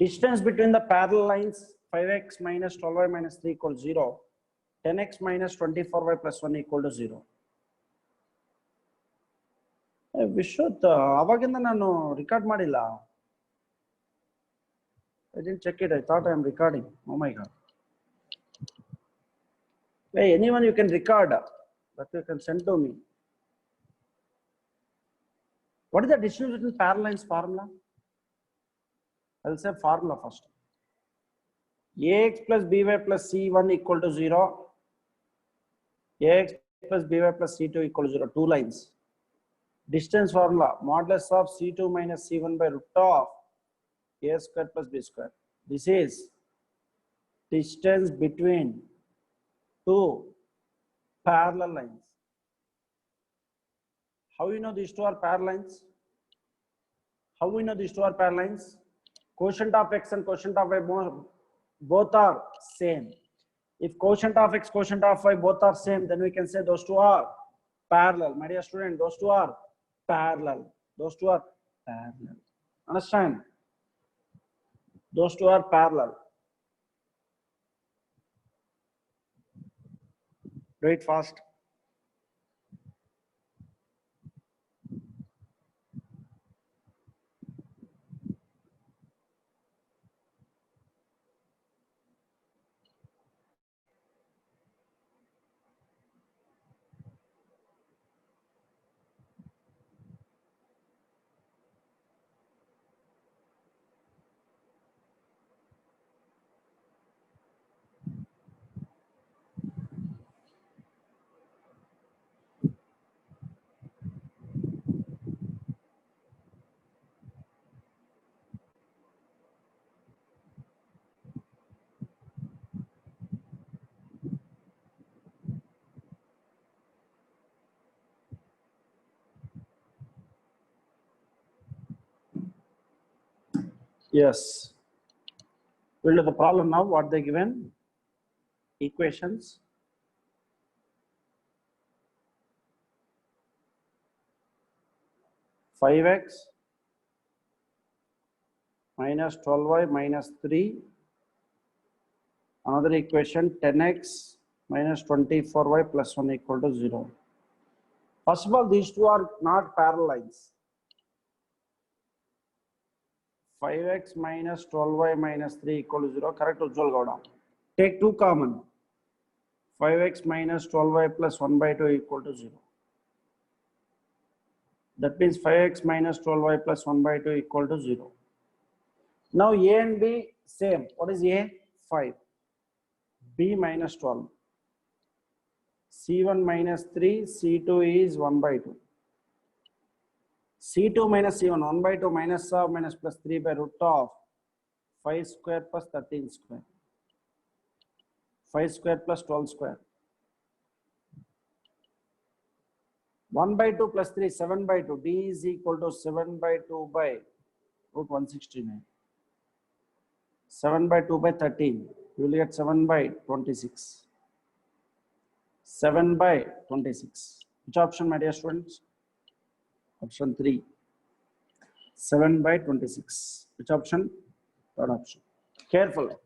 Distance between the parallel lines 5x minus 12y minus 3 equals 0. 10x minus 24y plus 1 equal to 0. Vishwat, avagindha nanu record madilla. I didn't check it. I thought I am recording. Oh my god. Hey, anyone you can record, that you can send to me. What is the distance between parallel lines formula? I'll say formula first. Ax plus by plus c1 equal to 0. Ax plus by plus c2 equal to 0. Two lines. Distance formula modulus of c2 minus c1 by root of a square plus b square. This is distance between two parallel lines. How you know these two are parallel lines? How we know these two are parallel lines? Quotient of x and quotient of y both are same. If quotient of x, quotient of y both are same, then we can say those two are parallel. My dear student, those two are parallel. Those two are parallel. Understand? Those two are parallel. Do it fast. Yes. We'll do the problem now. What they given? Equations. Five x minus 12y minus 3. Another equation 10x minus 24y plus 1 equal to 0. First of all, these two are not parallel lines. 5x minus 12y minus 3 equal to 0. Correct, Ujjwal Gowda. Take 2 common. 5x minus 12y plus 1 by 2 equal to 0. That means 5x minus 12y plus 1 by 2 equal to 0. Now a and b same. What is a? 5. B minus 12. C1 minus 3. C2 is 1 by 2. C2 minus C1, 1 by 2 minus of minus plus 3 by root of 5 square plus 13 square. 5 square plus 12 square. 1 by 2 plus 3, 7 by 2. D is equal to 7 by 2 by root 169. 7 by 2 by 13. You will get 7 by 26. 7 by 26. Which option, my dear students? Option 3. 7 by 26. Which option? Third option. Careful.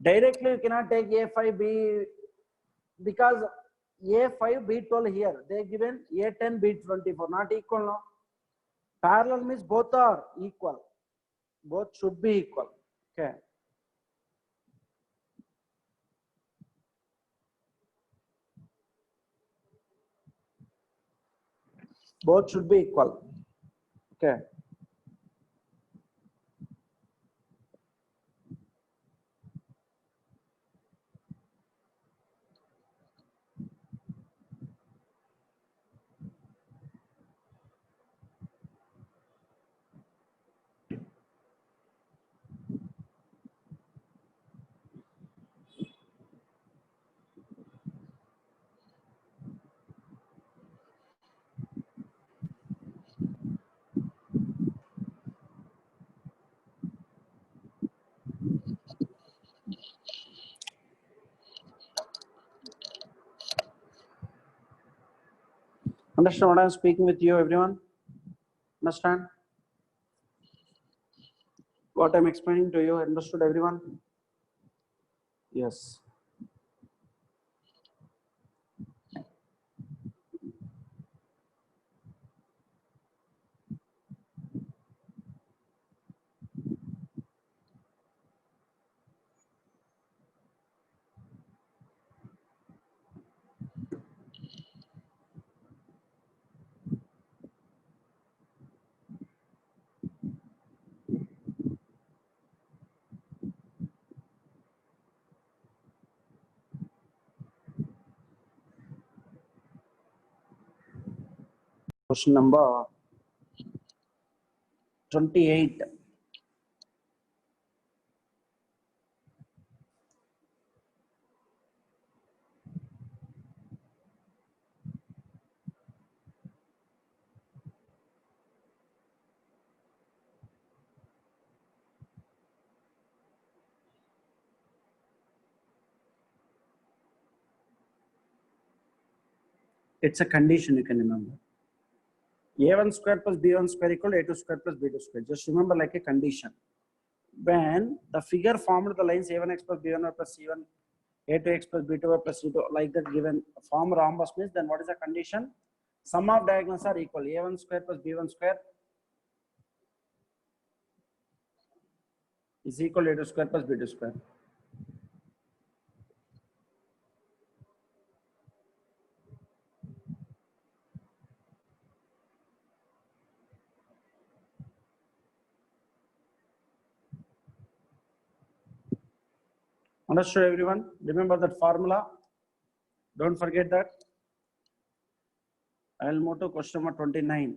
Directly you cannot take A5, B, because A5, B12 here. They given A10, B24. Not equal, no? Parallel means both are equal. Both should be equal. Okay. Both should be equal. Okay. Understand what I am speaking with you, everyone? Understand? What I'm explaining to you, understood everyone? Yes. Question number 28. It's a condition, you can remember. A1 square plus B1 square equal to A2 square plus B2 square. Just remember like a condition. When the figure formed the lines A1x plus B1 plus C1, A2x plus B2 plus C2, like that given form rhombus means, then what is the condition? Sum of diagonals are equal. A1 square plus B1 square is equal to A2 square plus B2 square. Understood everyone? Remember that formula. Don't forget that. I will move to question number 29.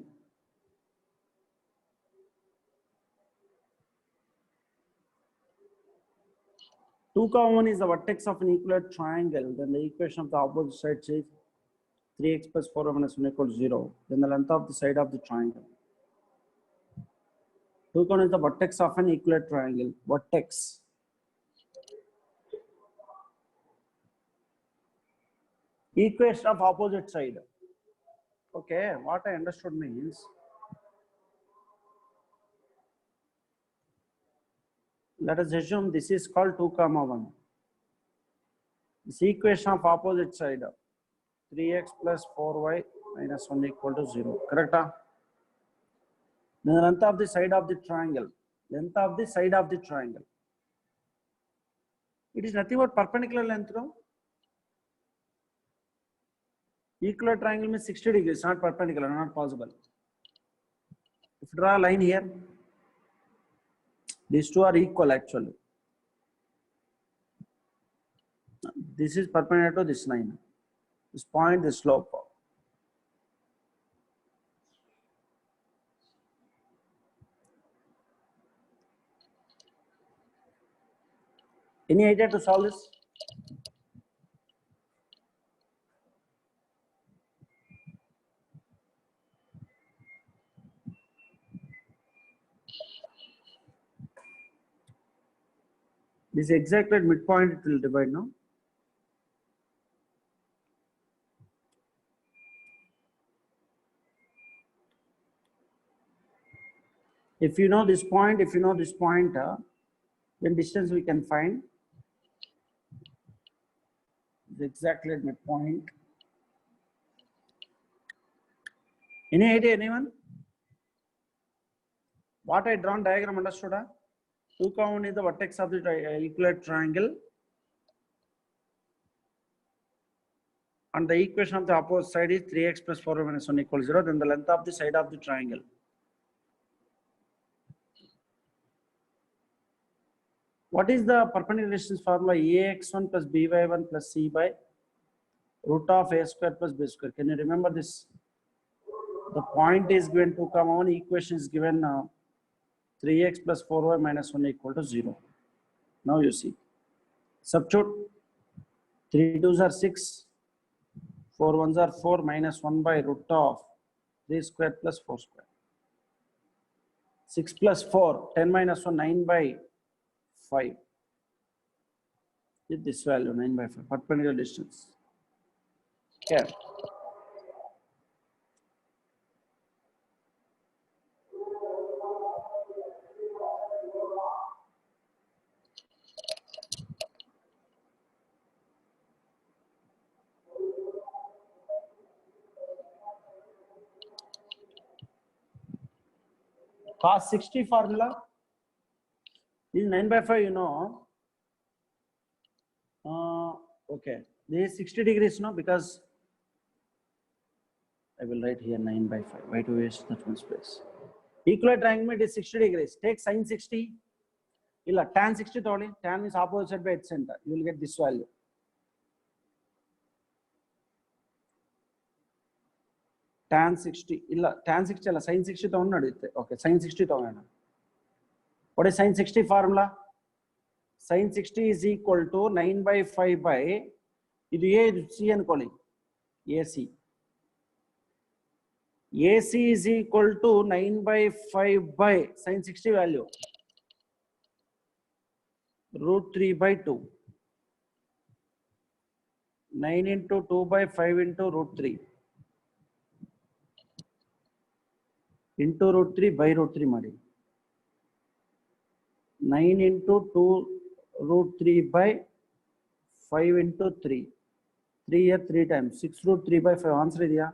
Two comma 1 is the vertex of an equilateral triangle. Then the equation of the opposite side says 3x plus 4y minus 1 equals 0. Then the length of the side of the triangle. 2 comma is the vertex of an equilateral triangle. Vertex. Equation of opposite side. Okay, what I understood means, let us assume this is called 2 comma 1. This equation of opposite side, 3x plus 4y minus 1 equal to 0. Correct? Then the length of the side of the triangle. Length of the side of the triangle. It is nothing but perpendicular length, no? Equilateral triangle means 60 degrees, not perpendicular, not possible. If you draw a line here, these two are equal actually. This is perpendicular to this line. This point, the slope. Any idea to solve this? This exactly at midpoint it will divide now. If you know this point, then distance we can find. It's exactly at midpoint. Any idea, anyone? What I drawn diagram, understood? 2 comma 1 is the vertex of the equilateral triangle. And the equation of the opposite side is 3x plus 4y minus 1 equals 0. Then the length of the side of the triangle. What is the perpendicular distance formula? Ax1 plus by1 plus c by root of a square plus b square. Can you remember this? The point is given 2 comma 1. Equation is given 3x plus 4y minus 1 equal to 0. Now you see. Substitute. 3 2s are 6. 4 1s are 4 minus 1 by root of 3 square plus 4 square. 6 plus 4, 10 minus 1, 9 by 5. With this value, 9 by 5, perpendicular distance. Okay. Cos 60 formula is 9 by 5, you know. Okay, this is 60 degrees, no, because I will write here 9 by 5. Why to waste that much space? Equilateral triangle is 60 degrees. Take sin 60. Illa tan 60 totally. Tan is opposite side by its center. You will get this value. Tan 60. Illa tan 60 alla sin 60 togonnadu. Okay, sin 60 togonna. What is sin 60 formula? Sin 60 is equal to 9 by 5 by idu A C ankoli AC. AC is equal to 9 by 5 by sin 60 value root 3 by 2. 9 into 2 by 5 into root 3 into root 3 by root 3 ಮಾಡಿ. 9 into 2 root 3 by 5 into 3. 3 here 3 times. 6 root 3 by 5. Answer ಇದೆಯಾ?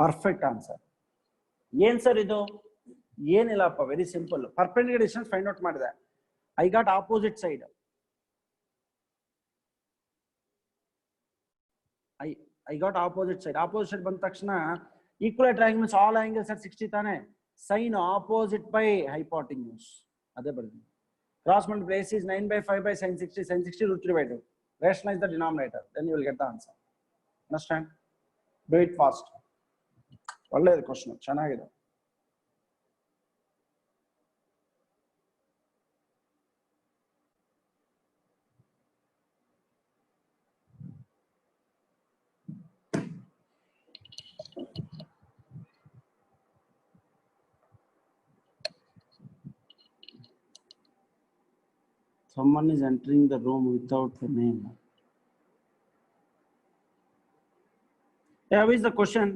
Perfect answer. ಏನು sir ಇದು? ಏನಿಲ್ಲಪ್ಪ, very simple. Perpendicular distance find out ಮಾಡಿದೆ. I got opposite side. I got opposite side. Opposite side ಬಂದ ತಕ್ಷಣ equilateral triangle means all angles at 60 ತಾನೆ. Sin opposite by hypotenuse. ಅದೇ ಬರ್ತೀನಿ. Cross multiply AC is 9 by 5 by sin 60. Sin 60 root 3 by 2. Rationalize the denominator. Then you will get the answer. Understand? Do it fast. ಒಳ್ಳೆಯದು question, ಚೆನ್ನಾಗಿದೆ. Someone is entering the room without the name. Yeah, which is the question?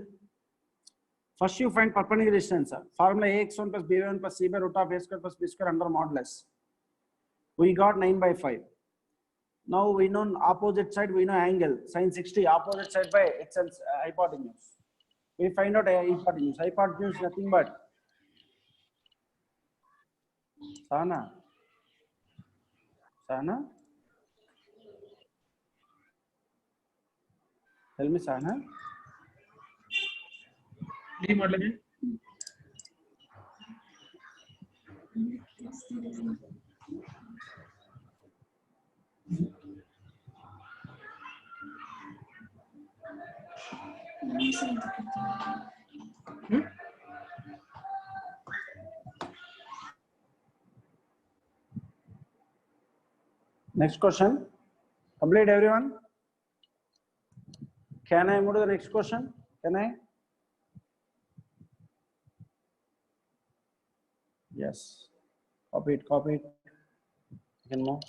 First you find perpendicular distance. Formula ax1 plus b1 plus c by root of a square plus b square under modulus. We got 9 by 5. Now we know opposite side, we know angle. Sin 60, opposite side by its hypotenuse. We find out hypotenuse. Hypotenuse is nothing but Sana. Sana? Tell me, Sana. Next question. Complete everyone. Can I move to the next question? Can I? Yes. Copy it, copy it. You can move.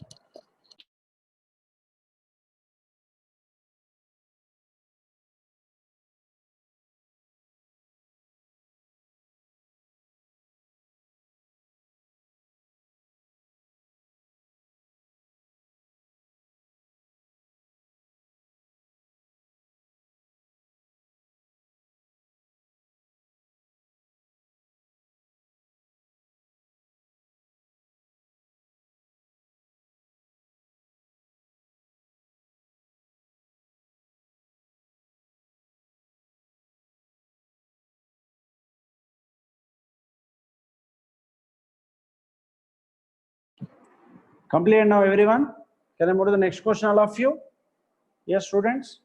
Complete now, everyone. Can I move to the next question, all of you? Yes, students.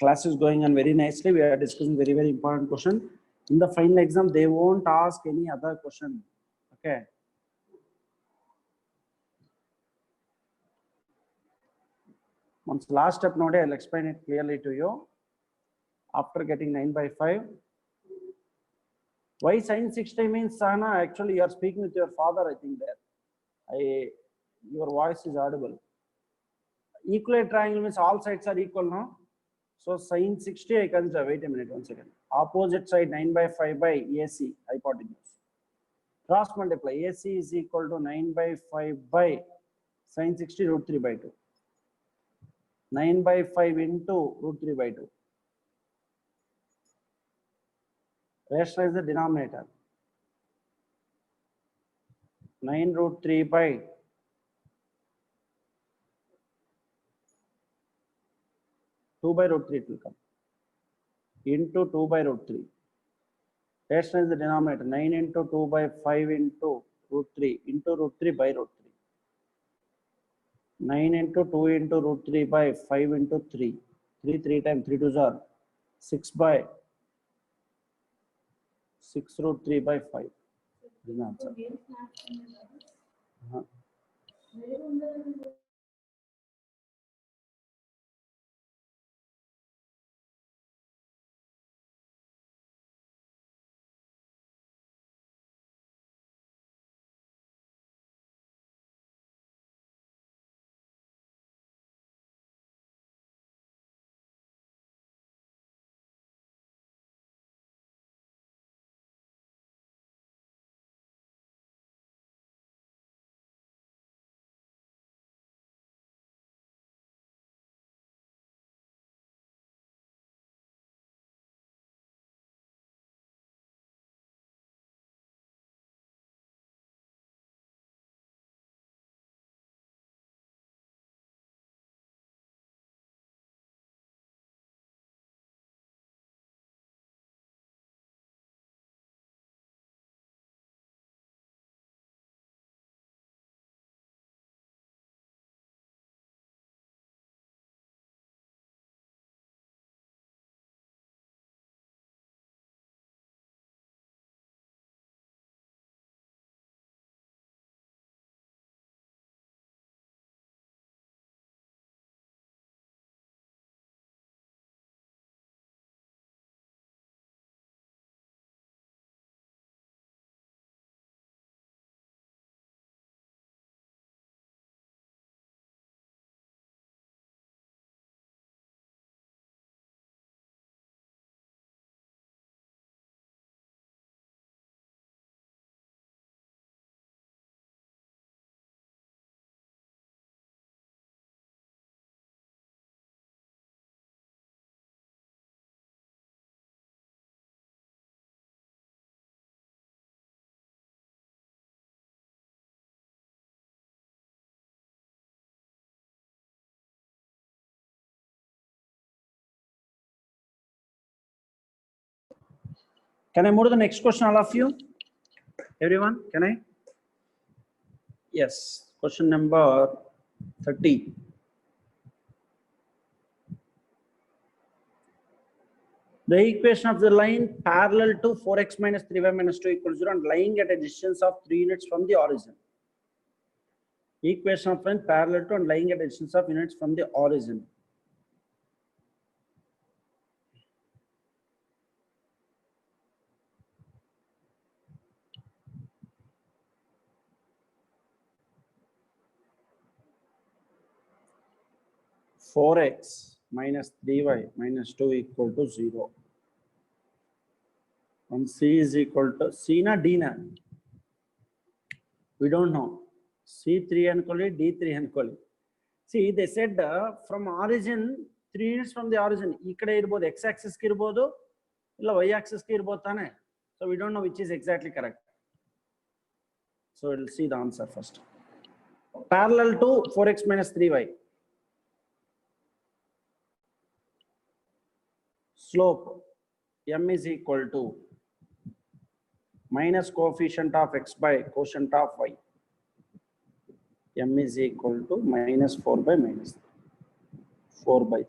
Class is going on very nicely. We are discussing very, very important question. In the final exam, they won't ask any other question. Okay. Once last step note, I'll explain it clearly to you. After getting 9 by 5. Why sin 60 means Sana? Actually, you are speaking with your father, I think there. Your voice is audible. Equilateral triangle means all sides are equal, no? So sin 60, I consider, wait a minute, 1 second. Opposite side 9 by 5 by AC, hypotenuse. Cross multiply, AC is equal to 9 by 5 by sin 60 root 3 by 2. 9 by 5 into root 3 by 2. Rationalize the denominator. 9 root 3 by 2 by root 3 it will come. Into 2 by root 3. Rationalize the denominator. 9 into 2 by 5 into root 3 into root 3 by root 3. 9 into 2 into root 3 by 5 into 3. 3 times 3 2s are 6 by 6 root 3 by 5. This is the answer. Can I move to the next question, all of you? Everyone, can I? Yes. Question number 30. The equation of the line parallel to 4x minus 3y minus 2 equals 0 and lying at a distance of 3 units from the origin. Equation of line parallel to and lying at a distance of units from the origin. Four x minus 3y minus 2 equal to 0. And C is equal to C na D na? We don't know. C3 and D3 and See, they said from origin, 3 units from the origin. Ikkade irbodu x axis ki irbodu, illa y axis ki irbodu tane. So we don't know which is exactly correct. So we'll see the answer first. Parallel to 4x minus 3y. Slope m is equal to minus coefficient of x by quotient of y. M is equal to minus 4 by minus 3. 4 by 3.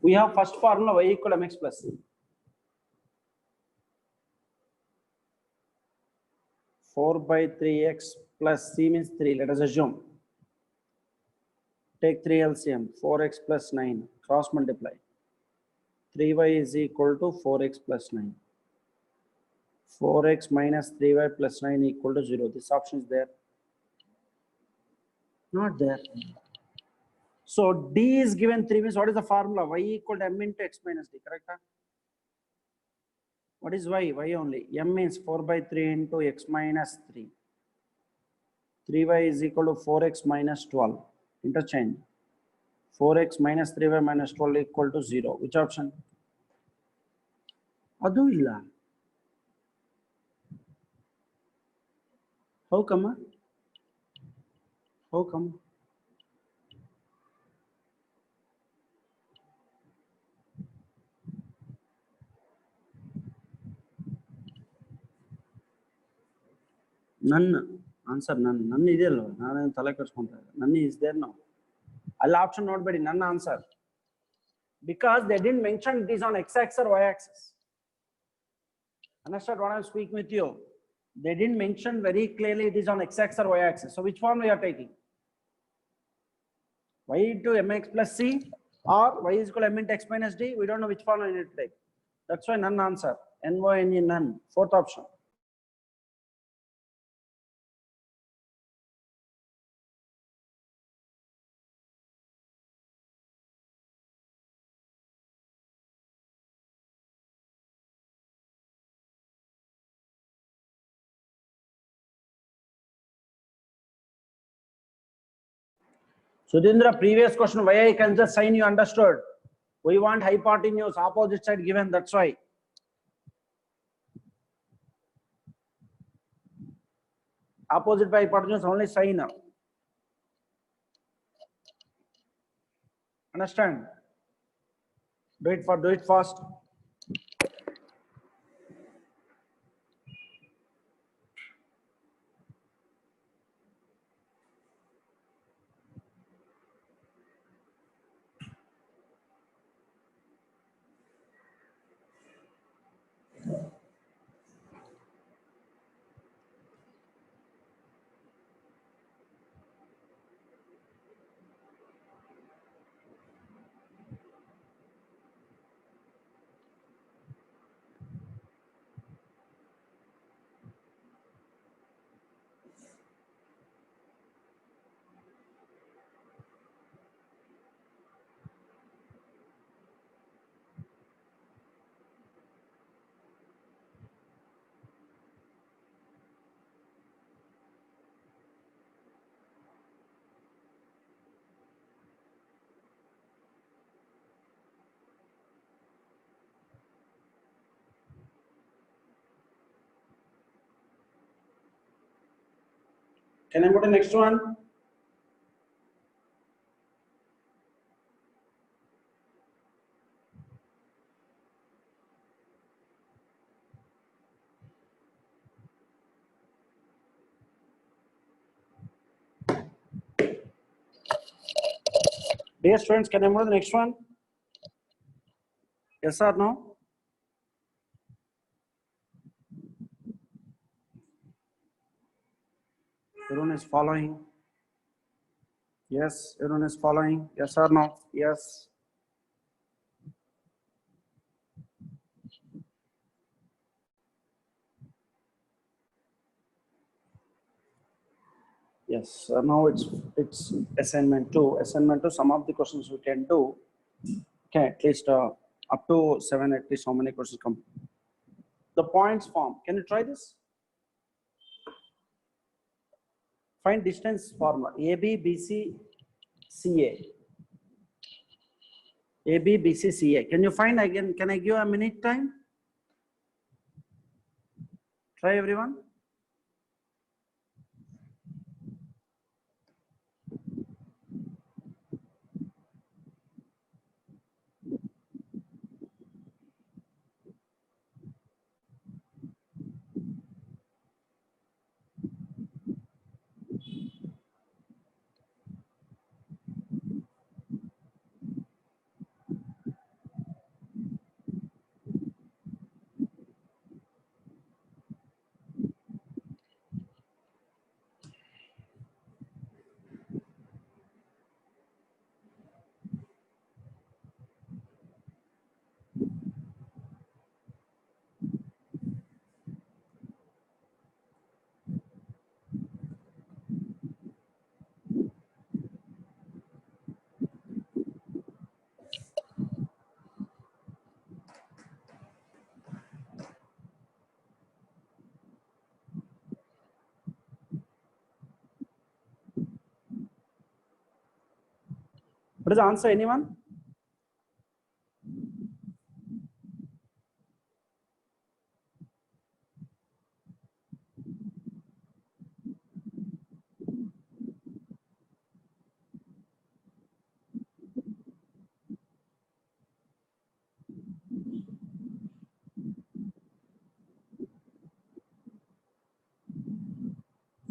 We have first formula y equal mx plus c. 4 by 3x plus c means 3. Let us assume. Take 3 LCM. 4x plus 9. Cross multiply. 3y is equal to 4x plus 9. 4x minus 3y plus 9 equal to 0. This option is there. Not there. So D is given 3 means what is the formula? Y equal to m into x minus d. Correct? Huh? What is y? Y only. M means 4 by 3 into x minus 3. 3y is equal to 4x minus 12. Interchange. 4x minus 3y minus 12 equal to 0. Which option? ಅದು ಇಲ್ಲ. How come? How come? ನನ್ನ answer ನನ್ನ ಇದೆಯಲ್ಲ, ನಾನೇನು ತಲೆ ಕೆಡಿಸ್ಕೊಂತ ಇಲ್ಲ. ನನ್ನ is there now. ಅಲ್ಲಿ ಆಪ್ಷನ್ ನೋಡಬೇಡಿ, ನನ್ನ answer. Because they didn't mention it is on x-axis or y-axis. Understand what I'm speaking with you? They didn't mention very clearly it is on x-axis or y-axis. So which form we are taking? Y into mx plus c or y is equal to m into x minus d? We don't know which form we need to take. That's why none answer. N-O-N-E, none. Fourth option. Sudhindra, previous question, why I can just sign you understood. We want hypotenuse, opposite side given, that's why. Opposite by hypotenuse, only sign. Understand? Do it fast. Can I go to the next one? Dear students, can I move to the next one? Yes or no? Everyone is following. Yes, everyone is following. Yes or no? Yes. Yes, now it's assignment 2. Assignment 2, some of the questions we can do. Okay, at least up to 7, at least how many questions come. The points form. Can you try this? Find distance formula. AB, BC, CA. AB, BC, CA. Can you find again? Can I give a minute time? Try everyone. What is the answer? Anyone?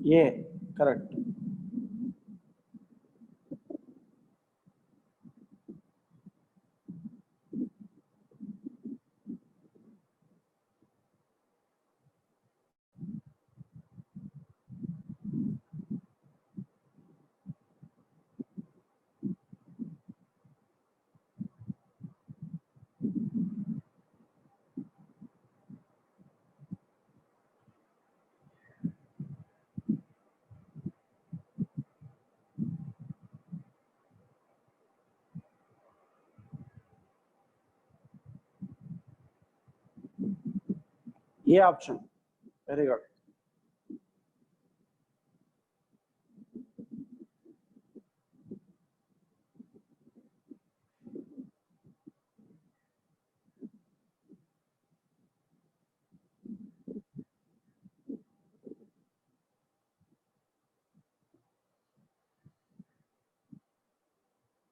A, correct. A option. Very good.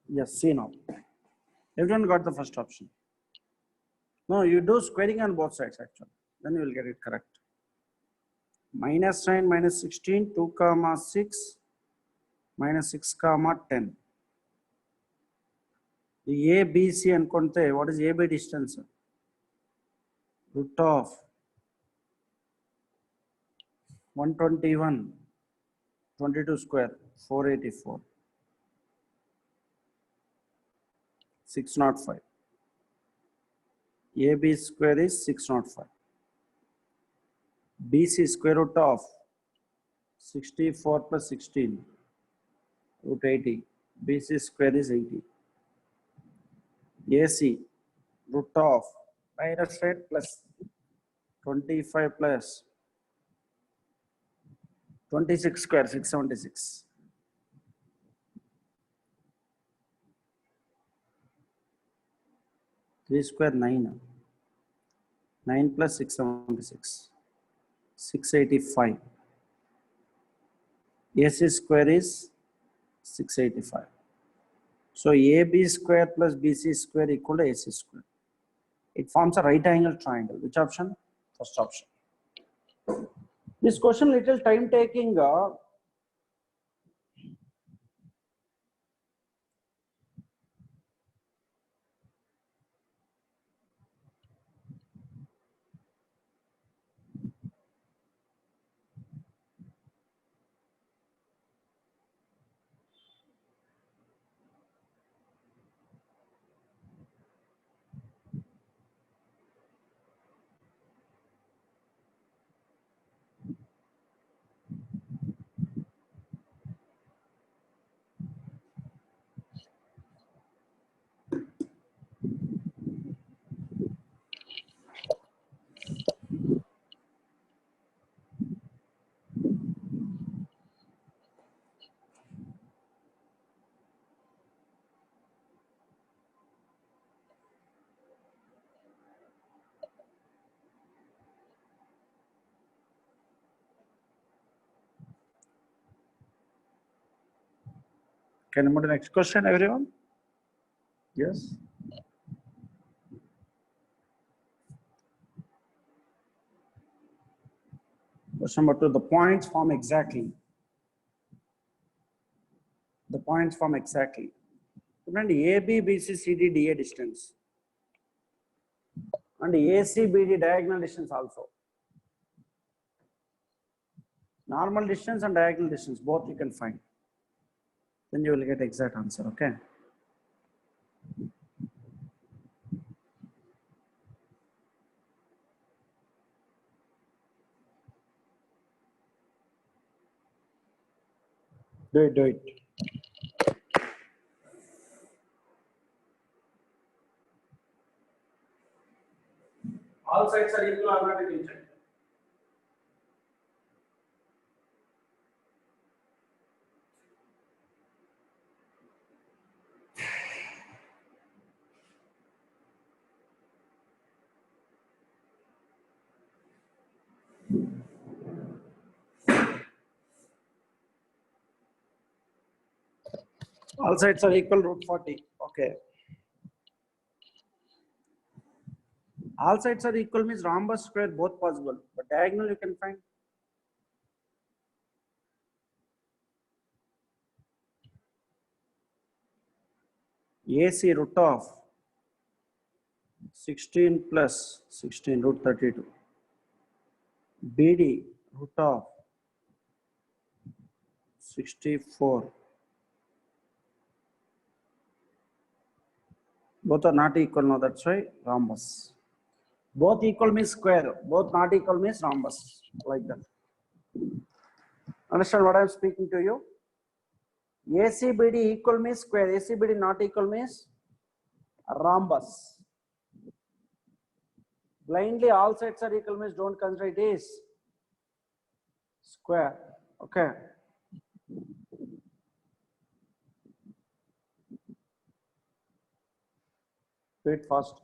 Yes, see now. Everyone got the first option. No, you do squaring on both sides actually. Then you will get it correct. Minus 9 minus 16, 2 comma 6 minus 6 comma 10. The A, B, C and Konte, what is A by distance? Root of 121, 22 square, 484, 605. AB square is 605. BC square root of 64 plus 16, root 80. BC square is 80. AC root of minus 8 plus 25 plus 26 square, 676. Three square 9. 9 plus 676. 685. AC square is 685. So AB square plus BC square equal to AC square. It forms a right angle triangle. Which option? First option. This question little time taking. Can you move to the next question, everyone? Yes. Question number 2. The points form exactly. The points form exactly. Remember AB, BC, CD, DA distance. And AC, BD diagonal distance also. Normal distance and diagonal distance, both you can find. Then you will get exact answer, okay? Do it, do it. All sides are equal or not equal. All sides are equal root 40. Okay. All sides are equal means rhombus square both possible, but diagonal you can find. AC root of 16 plus 16 root 32. BD root of 64. Both are not equal now, that's why rhombus. Both equal means square, both not equal means rhombus, like that. Understand what I am speaking to you? ACBD equal means square, ACBD not equal means rhombus. Blindly all sides are equal means don't consider it is square. Okay. Wait fast.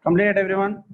Complete everyone.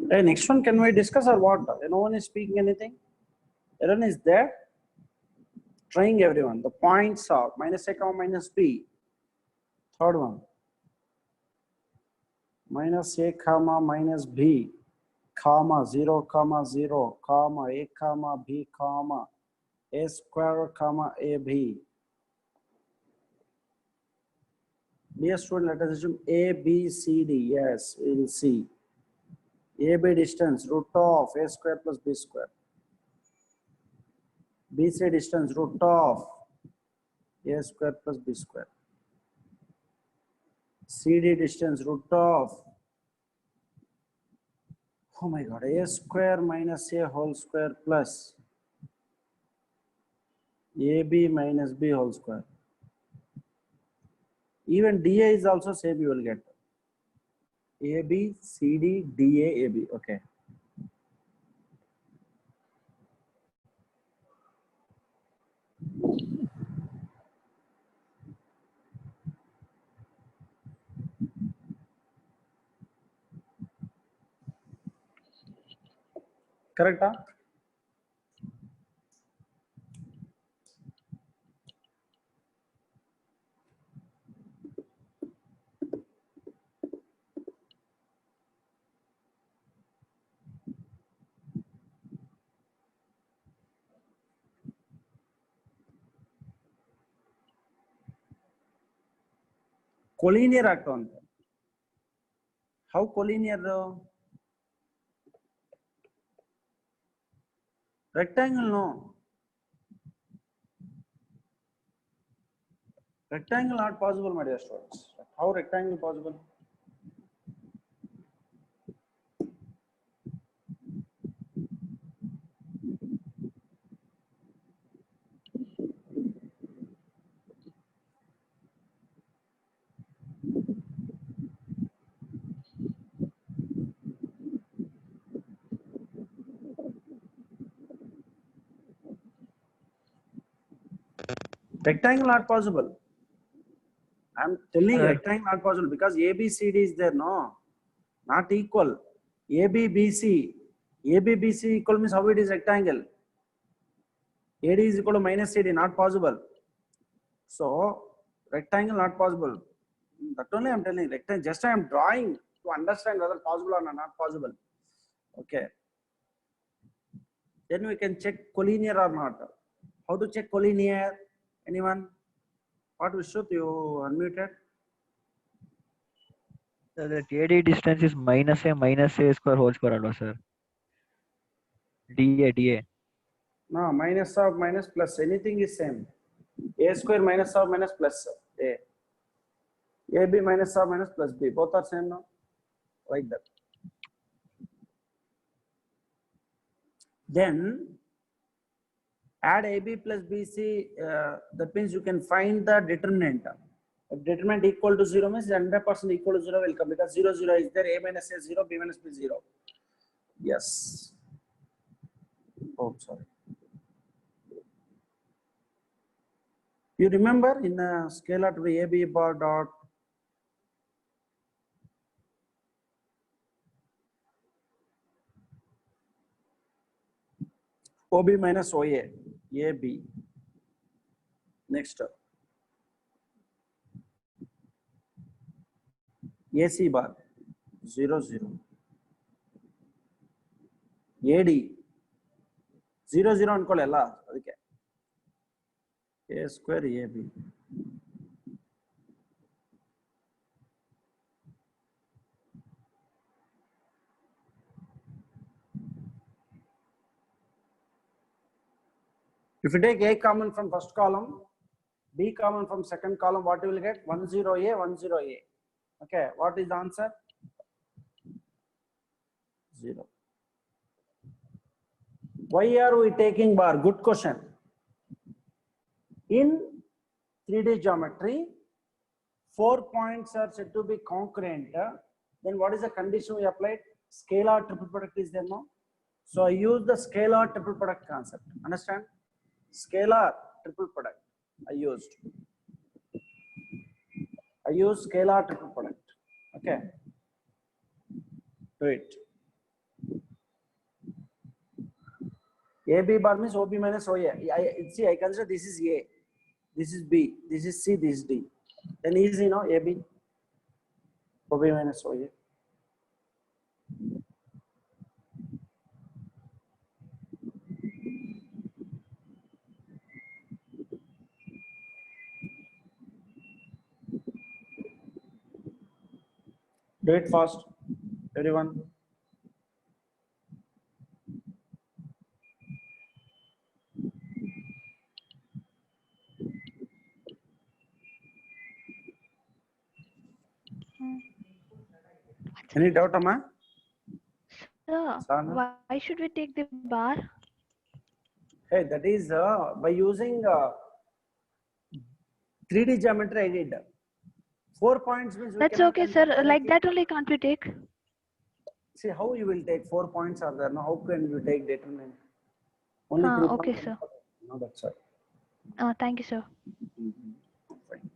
Hey, next one, can we discuss or what? No one is speaking anything? Everyone is there? Trying everyone. The points are minus a comma minus b. Third one. Minus a comma minus b. Comma 0 comma 0 comma a comma b comma a square comma ab. Dear student, let us assume a b c d. Yes, we will see. AB distance root of a square plus b square. BC distance root of a square plus b square. CD distance root of, oh my god, a square minus a whole square plus AB minus B whole square. Even DA is also same, you will get. AB, CD, DA, AB. Okay. Correct, huh? Collinear act on. How collinear? Rectangle, no. Rectangle not possible, my dear students. How rectangle possible? Rectangle not possible. I'm telling rectangle not possible because ABCD is there, no, not equal. ABBC equal means how it is rectangle? AD is equal to minus CD, not possible. So rectangle not possible. That only I'm telling rectangle. Just I am drawing to understand whether possible or not possible. Okay. Then we can check collinear or not. How to check collinear? Anyone? What Vishruth, you unmuted? So that AD distance is minus a square whole square, alwa, sir. DA. No, minus of minus plus, anything is same. A square minus of minus plus A. AB minus of minus plus B. Both are same now. Like that. Then add AB plus BC. That means you can find the determinant. If determinant equal to 0 means 100% equal to 0 will come because 0 0 is there. A minus A 0, B minus B 0. Yes. Oh, sorry. You remember in a scalar to be AB bar dot OB minus OA, AB. Next, AC bar 0 0. AD 0 0 ಅನ್ಕೊಳ್ಳಲ್ಲ ಅದಕ್ಕೆ A square AB. If you take A common from first column, B common from second column, what you will get? 1 0 A 1 0 A. Okay, what is the answer? 0. Why are we taking bar? Good question. In 3D geometry, 4 points are said to be congruent. Then what is the condition we applied? Scalar triple product is there, no? So I use the scalar triple product concept. Understand? Scalar triple product I used. I use scalar triple product. Okay. Do it. AB bar means OB minus OA. See, I consider this is A, this is B, this is C, this is D. Then easy, no? AB, OB minus OA. Do it fast, everyone. Any doubt, Amma? Sir, Sana? why should we take the bar? Hey, that is by using 3D geometry I did. 4 points means we That's cannot okay, sir. consider Like directly. that only can't we take? See how you will take 4 points are there. Now how can you take determinant? Only 3 Okay, points. sir. No, that's right. Thank you, sir. Fine.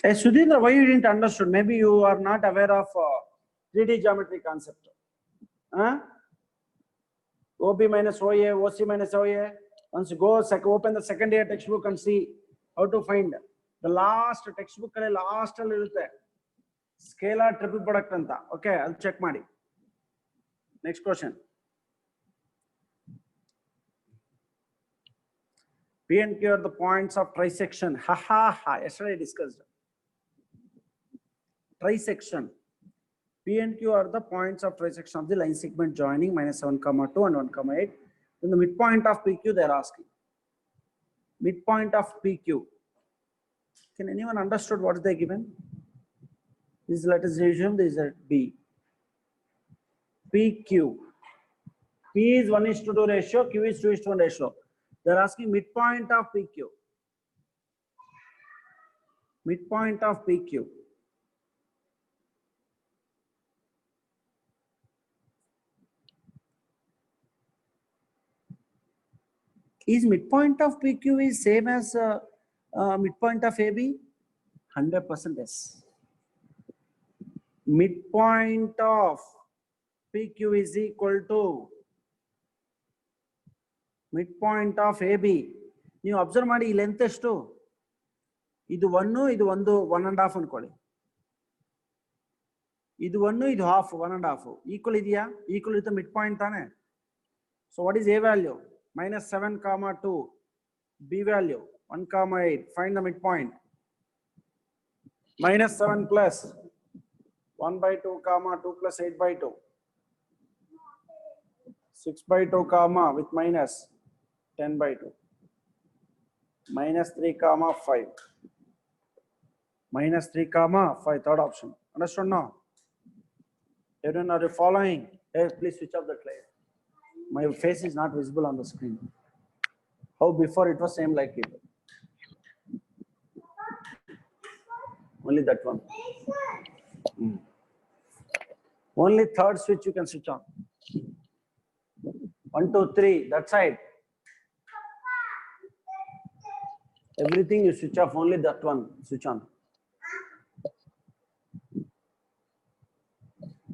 Hey, Sudhindra, why you didn't understood? Maybe you are not aware of 3D geometry concept. Huh? OB minus OA, OC minus OA. Once you go, open the second year textbook and see how to find the last textbook. Last scalar triple product. Okay, I'll check madi. Next question. P and Q are the points of trisection. Ha ha ha. Yesterday I discussed. Trisection. P and Q are the points of trisection of the line segment joining -1, 2 and 1, 8. Then the midpoint of PQ they are asking. Midpoint of PQ. Can anyone understood what they given? This let us assume this is B. PQ. P is 1:2 ratio, Q is 2:1 ratio. They are asking midpoint of PQ. Midpoint of PQ. Is midpoint of PQ is same as midpoint of AB? 100% yes. Midpoint of PQ is equal to midpoint of AB. You observe ಮಾಡಿ ಈ length ಎಷ್ಟು ಇದು 1 ಇದು 1.5 ಅನ್ಕೊಳ್ಳಿ ಇದು 1 ಇದು half 1.5 equal ಇದೆಯಾ equal ಇರುತ್ತೆ ಮಿಡ್ ಪಾಯಿಂಟ್ ತಾನೆ So what is A value? Minus 7 comma 2. B value 1 comma 8. Find the midpoint. Minus 7 plus 1 by 2 comma 2 plus 8 by 2. 6 by 2 comma with minus 10 by 2. Minus 3 comma 5. Minus 3 comma 5. Third option. Understood now? Everyone, are you following? Hey, please switch off the light. My face is not visible on the screen. How before it was same like it. Only that one. Only third switch you can switch on. 1, 2, 3. That side. Everything you switch off. Only that one switch on.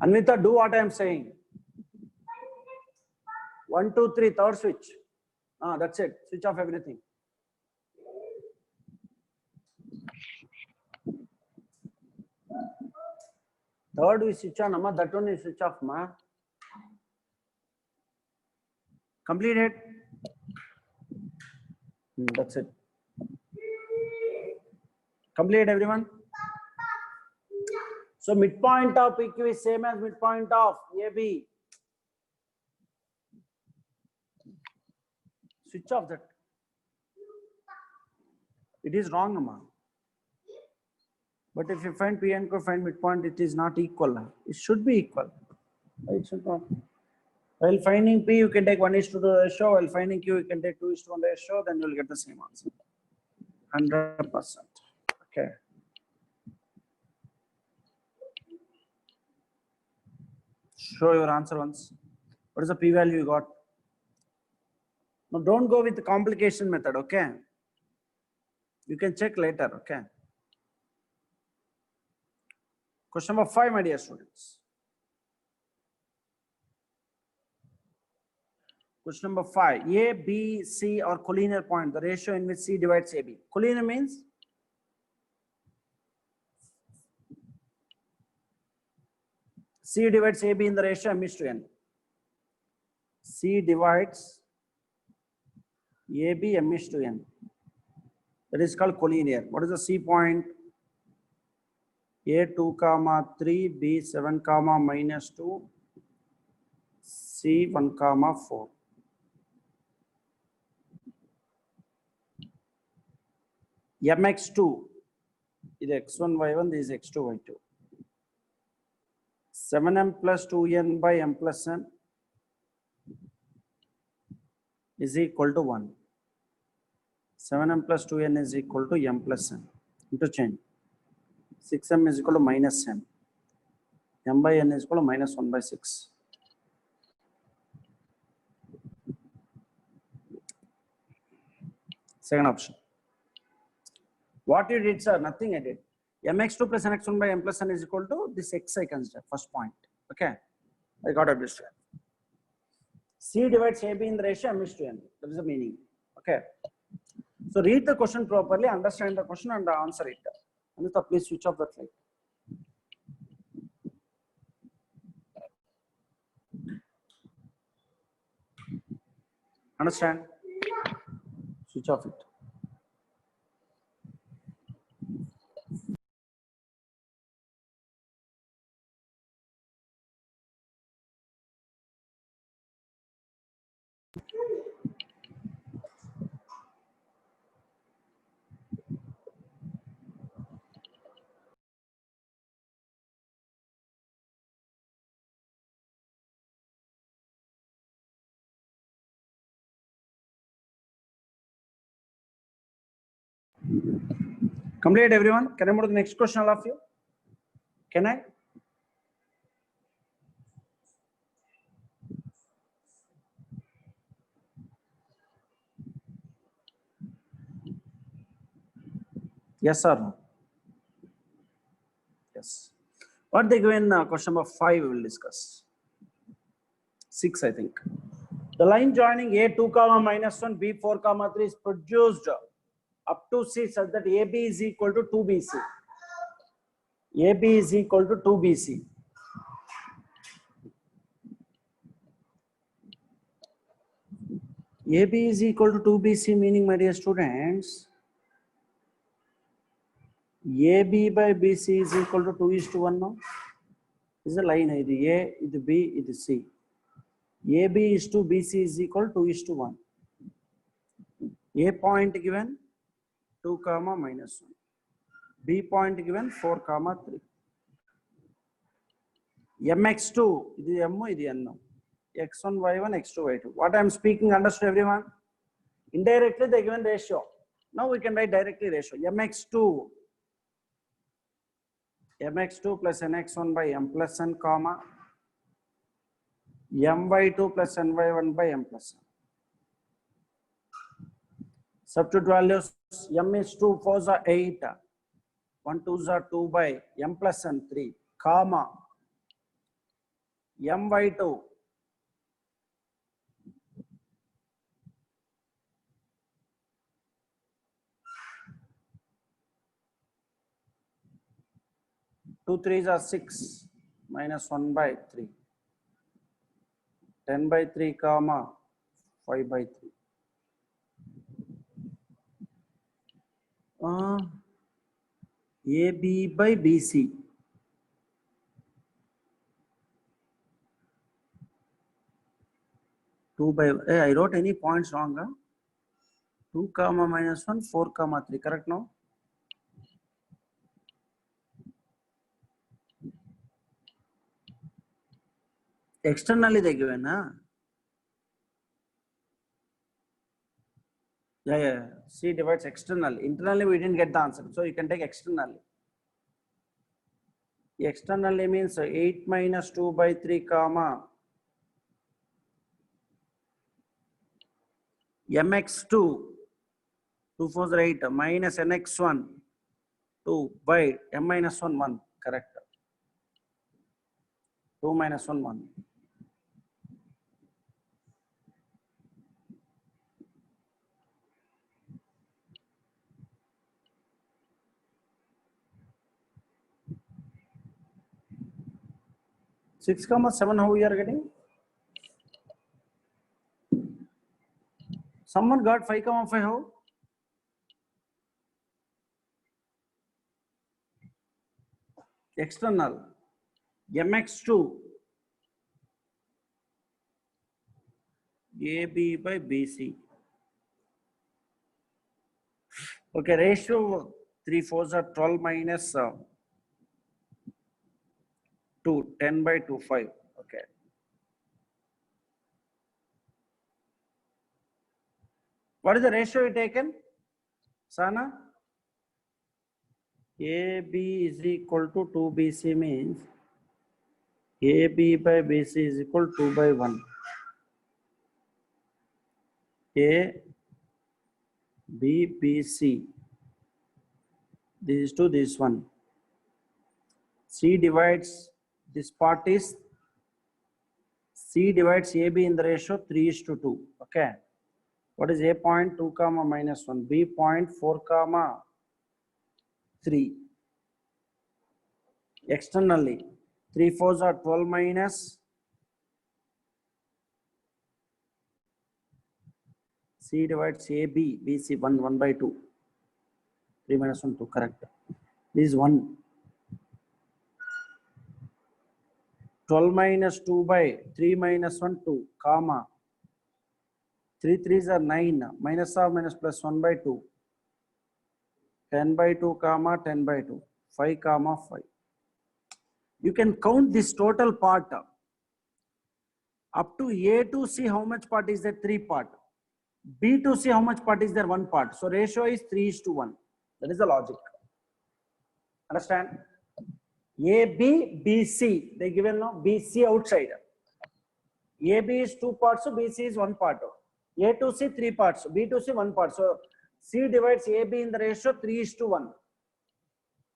Anvita, do what I am saying. 1, 2, 3. Third switch. That's it. Switch off everything. Third we switch on, amma. That one is switch off, ma. Complete it. That's it. Complete everyone. So midpoint of PQ is same as midpoint of AB. Switch off that. It is wrong, amma. But if you find P and Q, find midpoint, it is not equal. It should be equal. It should not. While finding P, you can take 1:2 ratio. While finding Q, you can take 2:1 ratio. Then you will get the same answer. 100%. Okay. Show your answer once. What is the P value you got? Now don't go with the complication method. Okay. You can check later. Okay. Question number 5, my dear students. Question number 5. A, B, C are collinear point. The ratio in which C divides AB. Collinear means C divides AB in the ratio m:n. C divides AB m:n. That is called collinear. What is the C point? A 2 comma 3, B 7 comma minus 2, C 1 comma 4. mx2 is x1 y1, this is x2 y2. 7m plus 2n by m plus n is equal to 1. 7m plus 2n is equal to m plus n. Interchange. 6m is equal to minus m. M by n is equal to minus 1 by 6. Second option. What you did, sir? Nothing I did. mx2 plus nx1 by m plus n is equal to this x I consider. First point. Okay. I got understood. C divides AB in the ratio m:n. That is the meaning. Okay. So read the question properly, understand the question and answer it. Anita, please switch off that light. Understand? Switch off it. Complete everyone. Can I move to the next question, all of you? Can I? Yes or no? Yes. What they given question number 5 we will discuss. 6 I think. The line joining A2 comma minus 1 B4 comma 3 is produced up to C such that AB is equal to 2BC. AB is equal to 2BC. AB is equal to 2BC, meaning, my dear students, AB by BC is equal to 2:1 now. This is a line. This is A, this is B, this is C. AB is to BC is equal to 2:1. A point given 2, -1. B point given 4, 3. MX2, this is M, this is N. X1, Y1, X2, Y2. What I am speaking, understood everyone? Indirectly they given ratio. Now we can write directly ratio. MX2 plus NX1 by M plus N, comma My2 plus Ny1 by M plus N. Substitute values. M is 2, 4s are 8. 1, 2s are 2 by M plus N 3, comma My2 2, 3s are 6 minus 1 by 3. 10 by 3, comma 5 by 3. AB by BC. I wrote any points wrong? 2, comma -1, 4, comma 3. Correct now? Externally they given, huh? Yeah. C divides externally. Internally we didn't get the answer, so you can take externally. Externally means 8 minus 2 by 3, comma MX2 2, 4s are 8 minus NX1 2 by M minus 1 1. Correct. 2 minus 1 1. Six comma 7, how we are getting? Someone got 5 comma 5, how? External. MX2 AB by BC. Okay, ratio 3, 4s are 12 minus 2, 10 by 2, 5. Okay. What is the ratio you taken? Sana? AB is equal to 2BC means AB by BC is equal to 2 by 1. A, B, B, C. This is to this one. C divides, this part is, C divides AB in the ratio 3:2. Okay. What is A point 2, comma -1? B point 4, comma 3. Externally, 3, 4s are 12 minus. C divides AB, BC 1 by 2. 3 minus 1, 2. Correct. This is 1. 12 minus 2 by 3 minus 1, 2, comma 3 3s are 9, minus or minus plus 1 by 2, 10 by 2, comma 10 by 2, 5, comma 5. You can count this total part up to A to C. How much part is there? 3 part. B to C, how much part is there? 1 part. So ratio is 3:1. That is the logic. Understand? AB, BC, they given now, BC outside. AB is 2 parts, so BC is 1 part. A to C 3 parts, B to C 1 part. So C divides AB in the ratio 3:1.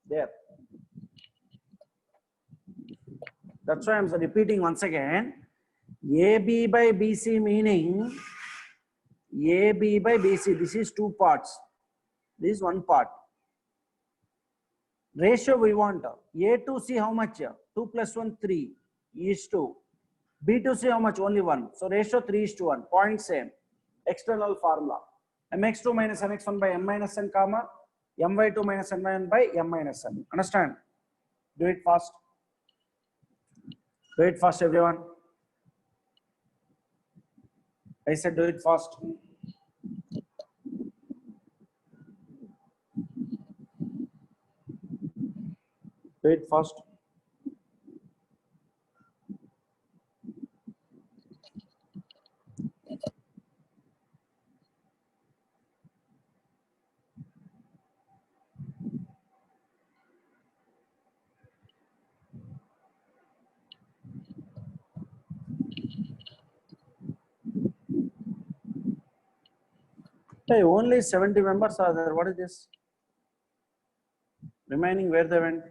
There. That's why I'm repeating once again. AB by BC meaning AB by BC. This is 2 parts. This is 1 part. Ratio we want. A to C how much? 2 plus 1, 3 is 2. B to C how much? Only 1. So ratio 3:1. Point same. external formula. mx2 minus mx1 by m minus n comma my2 minus my1 by m minus n. Understand? Do it fast. Do it fast, everyone. I said do it fast. Do it fast. Hey, only 70 members are there. What is this? Remaining, where they went?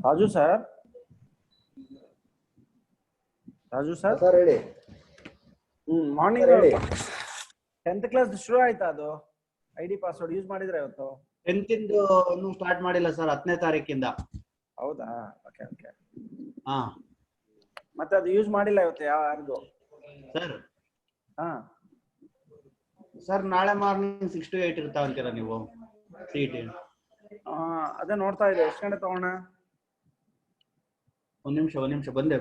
Raju sir. Raju sir. Sir, ready. Morning. Ready. 10th class ಶುರು ಆಯ್ತಾ ಅದು ID password use ಮಾಡಿದ್ರೆ ಇವತ್ತು 10th ಇಂದು ಇನ್ನೂ start ಮಾಡಿಲ್ಲ sir 10ನೇ ತಾರೀಕಿಂದ. ಹೌದಾ? Okay okay. ಹಾ. ಮತ್ತೆ ಅದು ಯೂಸ್ ಮಾಡಿಲ್ಲ ಇವತ್ತು ಯಾರಿಗೂ? ಸರ್. ಹಾ. ಸರ್ ನಾಳೆ ಮಾರ್ನಿಂಗ್ 6 to 8 ಇರ್ತಾವ ಅಂತೀರಾ ನೀವು ಸಿಇಟಿ? ಅದೇ ನೋಡ್ತಾ ಇದೆ. ಎಷ್ಟು ಗಂಟೆ ತಗೋಣ? ಒಂದ್ ನಿಮಿಷ ಬಂದೆ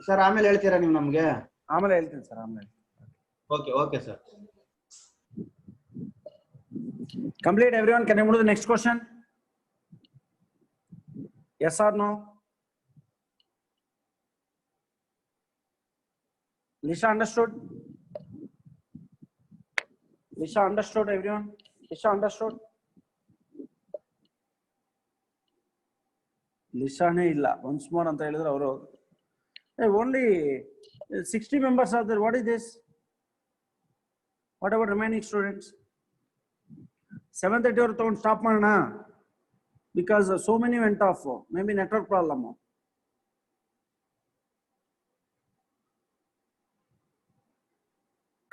ಸರ್. ಆಮೇಲೆ ಹೇಳ್ತೀರಾ ನೀವು ನಮ್ಗೆ? ಆಮೇಲೆ ಹೇಳ್ತೀನಿ ಸರ್, ಆಮೇಲೆ. Okay sir. Complete everyone. Can I move to the next question? Yes or no? Lisha understood? Lisha understood everyone? Lisha understood? Lisha ne illa. Once more anta helidre avaru. Hey, only 60 members are there. What is this? What about remaining students? 7:30 or don't stop mana, because so many went off. Maybe network problem.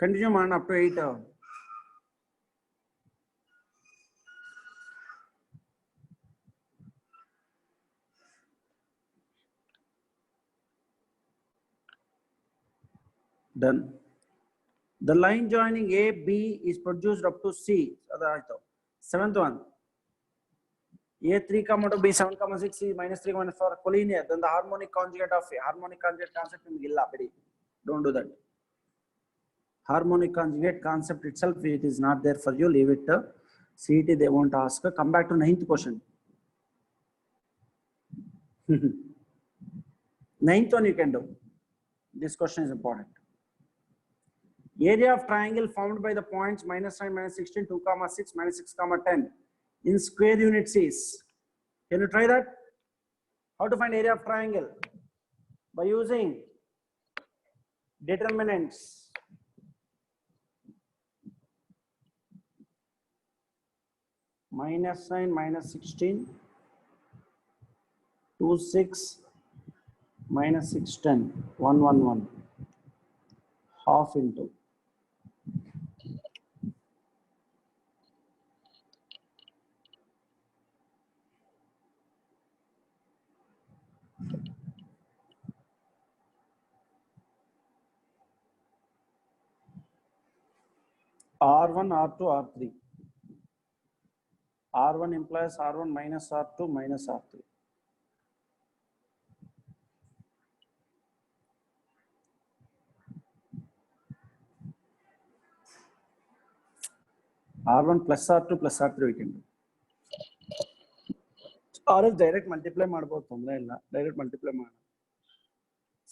Continue man up to 8. Done. The line joining A, B is produced up to C. Seventh one. A 3 comma to B 7 comma 6 C minus 3 minus 4 collinear. Then the harmonic conjugate of A. Harmonic conjugate concept don't do that. Harmonic conjugate concept itself, it is not there for you. Leave it. CET they won't ask. Come back to 9th question. 9th one you can do. This question is important. Area of triangle formed by the points minus 9, minus 16, 2 comma 6, minus 6 comma 10 in square units is. Can you try that? How to find area of triangle? By using determinants. Minus 9, minus 16, 2, 6, minus 6, 10, 1, 1, 1. Half into. R1, R2, R3. R1 implies R1 minus R2 minus R3. R1 plus R2 plus R3 we can do. Or else direct multiply ಮಾಡಬಹುದು, ತೊಂದರೆ ಇಲ್ಲ. Direct multiply ಮಾಡೋಣ.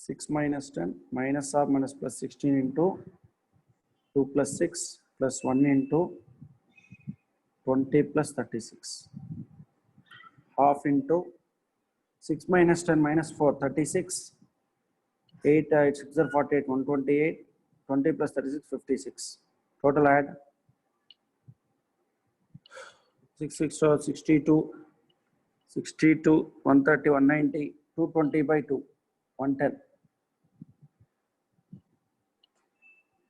6 minus 10 minus R minus plus 16 into 2 plus 6 plus 1 into 20 plus 36. Half into 6 minus 10 minus 4, 36. 8, 8, 6 are 48, 128. 20 plus 36, 56. Total add. 6, 6, 62. 62, 130, 190, 220 by 2, 110.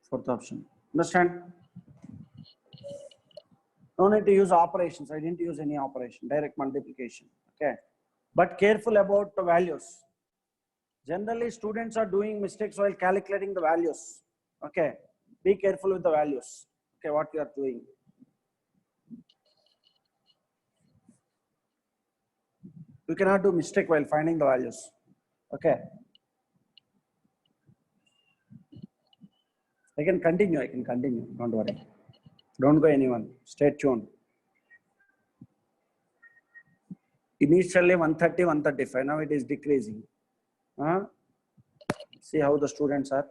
Fourth option. Understand? No need to use operations. I didn't use any operation, direct multiplication. Okay. But careful about the values. Generally, students are doing mistakes while calculating the values. Okay. Be careful with the values. Okay, what you are doing. You cannot do mistake while finding the values. Okay. I can continue. Don't worry. Don't go anyone. Stay tuned. Initially 130, 135. Now it is decreasing. See how the students are.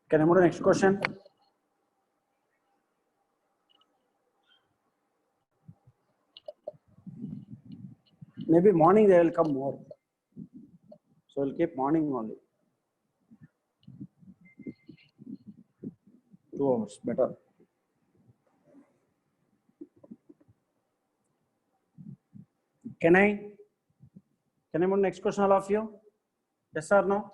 Can I move to the next question? Maybe morning they will come more. So we'll keep morning only. 2 hours, better. Can I move to the next question, all of you? Yes or no?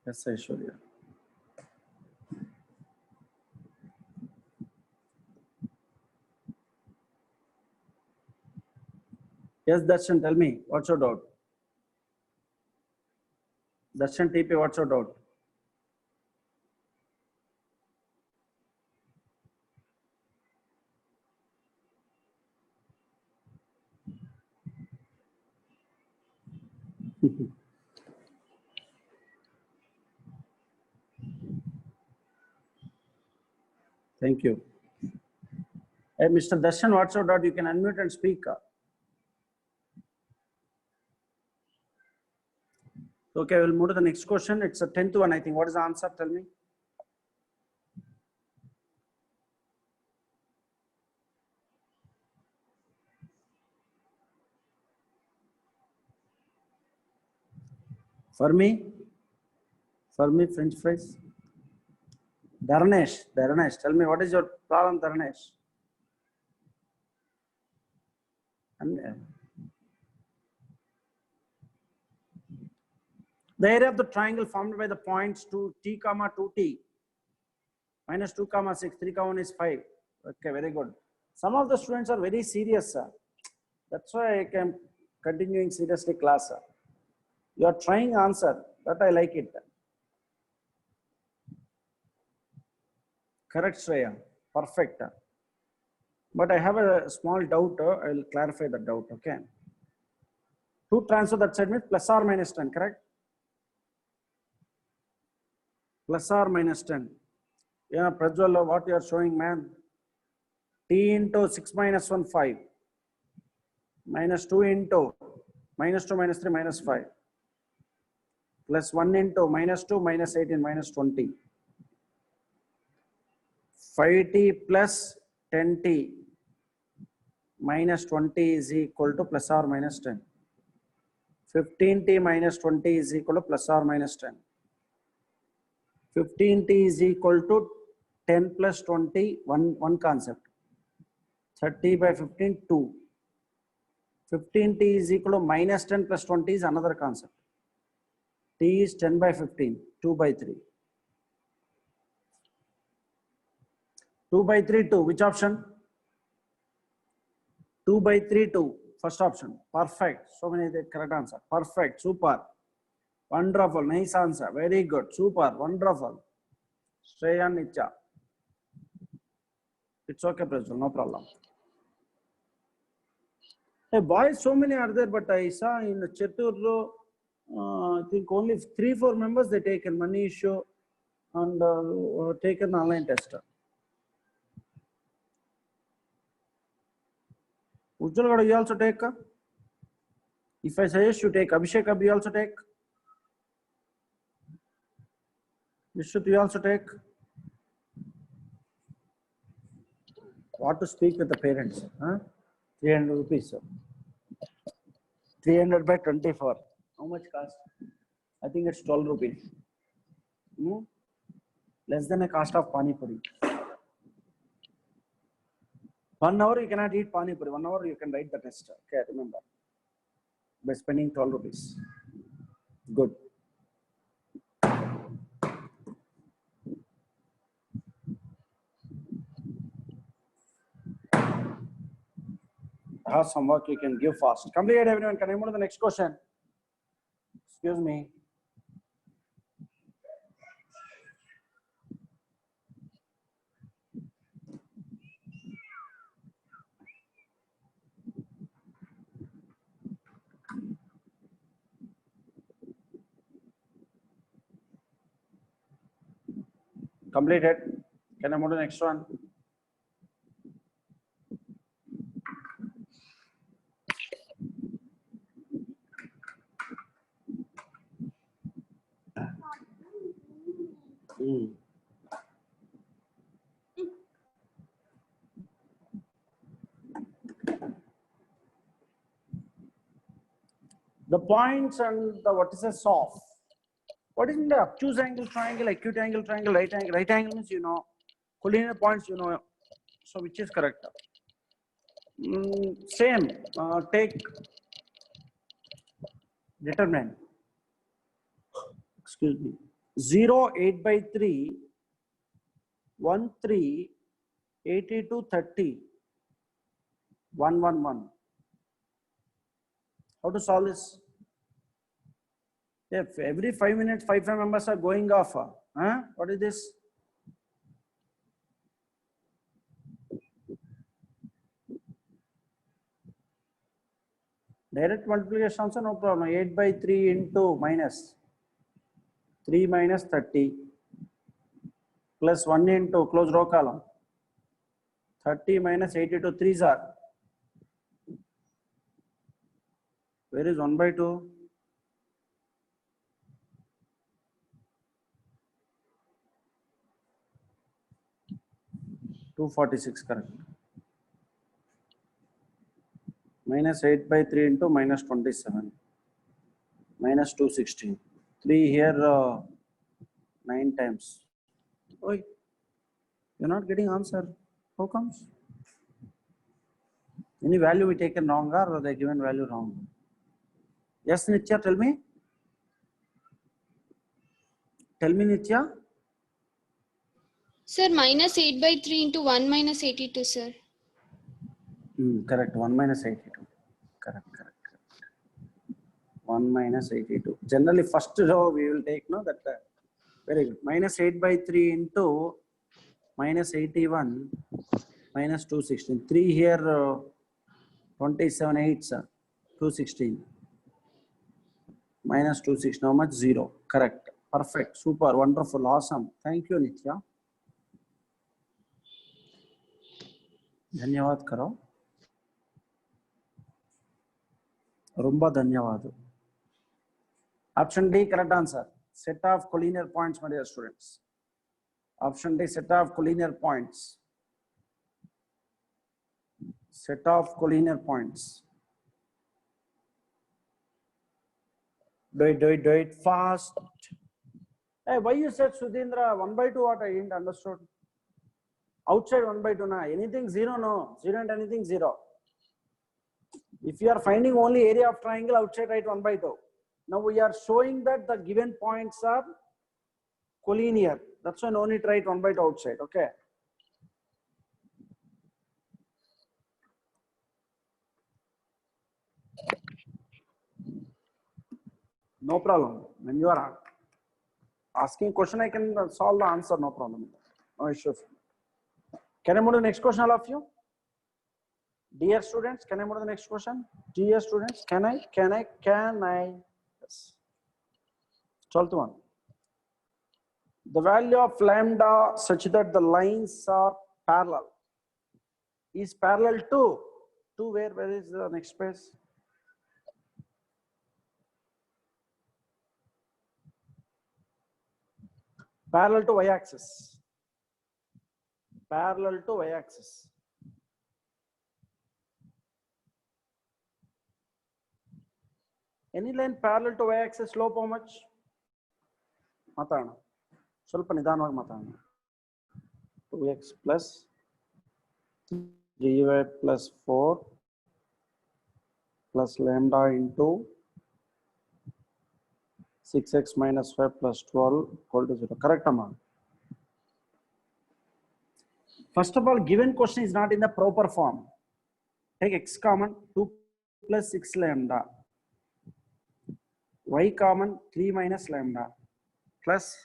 Yes, Aishwarya. Yes, Darshan, tell me, what's your doubt? Darshan TP, what's your doubt? Thank you. Hey, Mr. Darshan, what's your doubt? You can unmute and speak. Okay, we'll move to the next question. It's a 10th one, I think. What is the answer? Tell me. For me, French fries. Dharnesh, tell me, what is your problem, Dharnesh? The area of the triangle formed by the points 2t, 2t, minus 2, 6, 3, 1 is 5. Okay, very good. Some of the students are very serious, sir. That's why I can continuing seriously class, sir. You are trying answer, that I like it. Correct, Shreya. Perfect. But I have a small doubt. I will clarify the doubt. Okay. 2 transfer that side means plus or minus 10, correct? Plus or minus 10. Yeah, Prajwal, what you are showing, man? T into 6 minus 1, 5. Minus 2 into minus 2, minus 3, minus 5. Plus 1 into minus 2, minus 18, minus 20. 5t plus 10t minus 20 is equal to plus or minus 10. 15t minus 20 is equal to plus or minus 10. 15t is equal to 10 plus 20, one concept. 30 by 15, 2. 15t is equal to minus 10 plus 20 is another concept. T is 10 by 15, 2 by 3. 2 by 3, 2. Which option? 2 by 3, 2. First option. Perfect. So many the correct answer. Perfect. Super. Wonderful. Nice answer. Very good. Super. Wonderful. Shreya Nicha. It's okay, Prajwal. No problem. Hey, boys, so many are there, but I saw in the Chatur, I think only 3-4 members they taken Manish and taken online tester. Ujjwal, you also take? If I suggest you take Abhishek, you also take? Vishut, you also take? What to speak with the parents? Huh? 300 rupees. 300 by 24. How much cost? I think it's 12 rupees. Less than a cost of Pani Puri. 1 hour you cannot eat pani puri. 1 hour you can write the test. Okay, remember. By spending 12 rupees. Good. Have some work you can give fast. Completed everyone. Can I move to the next question? Excuse me. Completed. Can I move to the next one? The points and the vertices of what is in the obtuse angle triangle, acute angle triangle, right angle? Right angle means you know, collinear points you know. So which is correct? Same. Take determinant. Excuse me. 0, 8 by 3, 1, 3, 82, 30, 1, 1, 1. How to solve this? If every 5 minutes, 5 members are going off, what is this? Direct multiplication also no problem. 8 by 3 into minus 3 minus 30 plus 1 into close row column 30 minus 82 3s are. Where is 1 by 2? $246 correct. Minus 8 by 3 into minus 27 minus 216. 3 here 9 times. Oi, you're not getting answer. How comes? Any value we taken wrong or the given value wrong? Yes, Nitya, tell me. Tell me, Nitya. Sir, minus 8 by 3 into 1 minus 82, sir. Correct. 1 minus 82. Correct. 1 minus 82. Generally, first row we will take, no, that very good. Minus 8 by 3 into minus 81 minus 216. 3 here 27 8s 216 minus 216. How much? 0. Correct. Perfect. Super. Wonderful. Awesome. Thank you, Nitya. धन्यवाद करो. Rumba धन्यवाद. Option D, correct answer. Set of collinear points, my dear students. Option D, set of collinear points. Set of collinear points. Do it fast. Hey, why you said Sudhindra 1 by 2? What I didn't understood. Outside 1 by 2 na. Anything 0 no. 0 and anything 0. If you are finding only area of triangle, outside write 1 by 2. Now we are showing that the given points are collinear. That's why no need to write 1 by 2 outside. Okay. No problem. When you are asking question, I can solve the answer. No problem. No issues. Can I move to the next question, all of you? Dear students, can I move to the next question? Dear students, can I? Yes. 12th one. The value of lambda such that the lines are parallel is parallel to where is the next space? Parallel to y-axis. Parallel to y-axis. Any line parallel to y-axis slope how much? Matana. ಸ್ವಲ್ಪ ನಿಧಾನವಾಗಿ ಮಾತಾಡೋಣ. 2x plus 3y plus 4 plus lambda into 6x minus 5 plus 12 equal to 0. Correct, Amma? First of all, given question is not in the proper form. Take x common, 2 plus 6 lambda. Y common, 3 minus lambda plus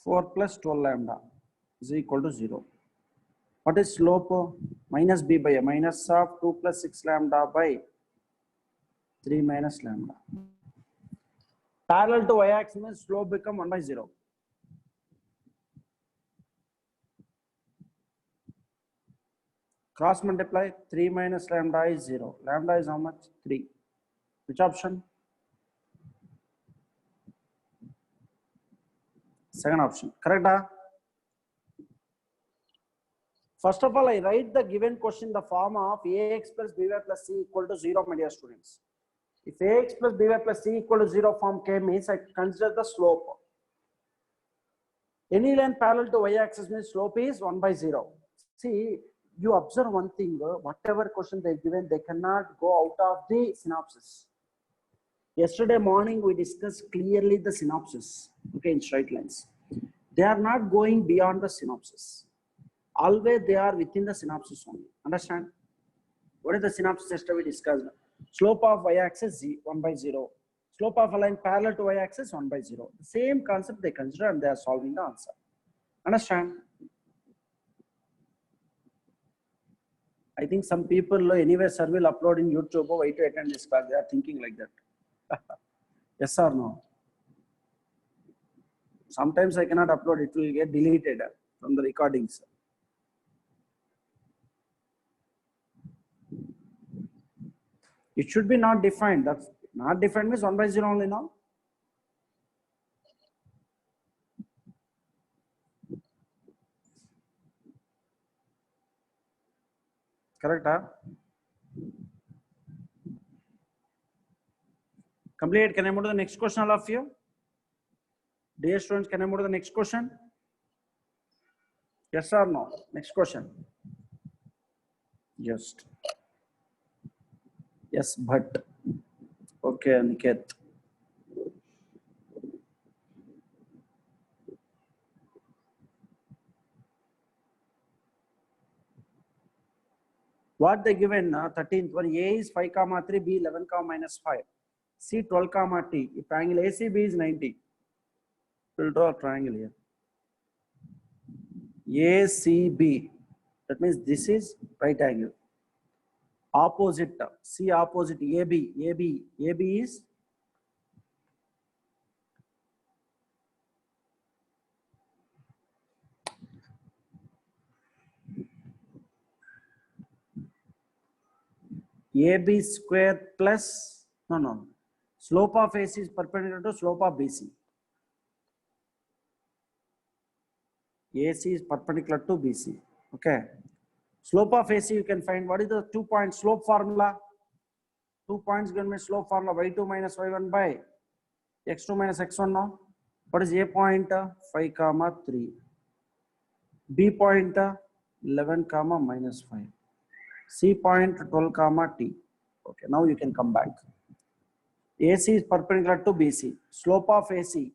4 plus 12 lambda is equal to 0. What is slope? Minus b by a, minus of 2 plus 6 lambda by 3 minus lambda. Parallel to y-axis means slope become 1 by 0. Cross multiply, 3 minus lambda is 0. Lambda is how much? 3. Which option? Second option. Correct? First of all, I write the given question in the form of ax plus by plus c equal to 0, my dear students. If ax plus by plus c equal to 0 form K means I consider the slope. Any line parallel to y-axis means slope is 1 by 0. See, you observe one thing, whatever question they given, they cannot go out of the synopsis. Yesterday morning, we discussed clearly the synopsis, okay, in straight lines. They are not going beyond the synopsis. Always they are within the synopsis only. Understand? What is the synopsis yesterday we discussed? Slope of y-axis 1 by 0. Slope of a line parallel to y-axis 1 by 0. The same concept they consider and they are solving the answer. Understand? I think some people anyway sir will upload in YouTube why to attend this class. They are thinking like that. Yes or no? Sometimes I cannot upload, it will get deleted from the recordings. It should be not defined. That's not defined means 1 by 0 only now. Correct, huh? Complete. Can I move to the next question, all of you? Dear students, can I move to the next question? Yes or no? Next question. Just. Yes, but. Okay, Aniket. What they given 13th one, A is 5 comma 3, B 11 comma minus 5, C 12 comma T. If angle ACB is 90, we'll draw a triangle here. ACB, that means this is right angle. Opposite, C opposite AB, AB is AB square plus, no, slope of AC is perpendicular to slope of BC. AC is perpendicular to BC, okay. Slope of AC you can find. What is the 2-point slope formula? 2 points given me slope formula y2 minus y1 by x2 minus x1 now. What is A point? 5 comma 3. B point 11 comma minus 5. C point 12 comma T. Okay, now you can come back. AC is perpendicular to BC. Slope of AC.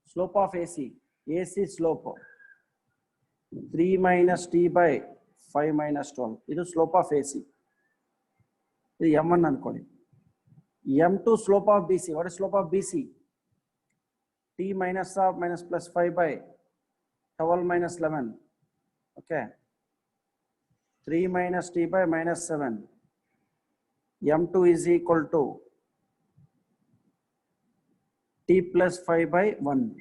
Slope of AC. AC slope 3 minus T by 5 minus 12. This is slope of AC. This is M1 ankoli. M2 slope of BC. What is slope of BC? T minus of minus plus 5 by 12 minus 11. Okay. 3 minus T by minus 7. M2 is equal to T plus 5 by 1.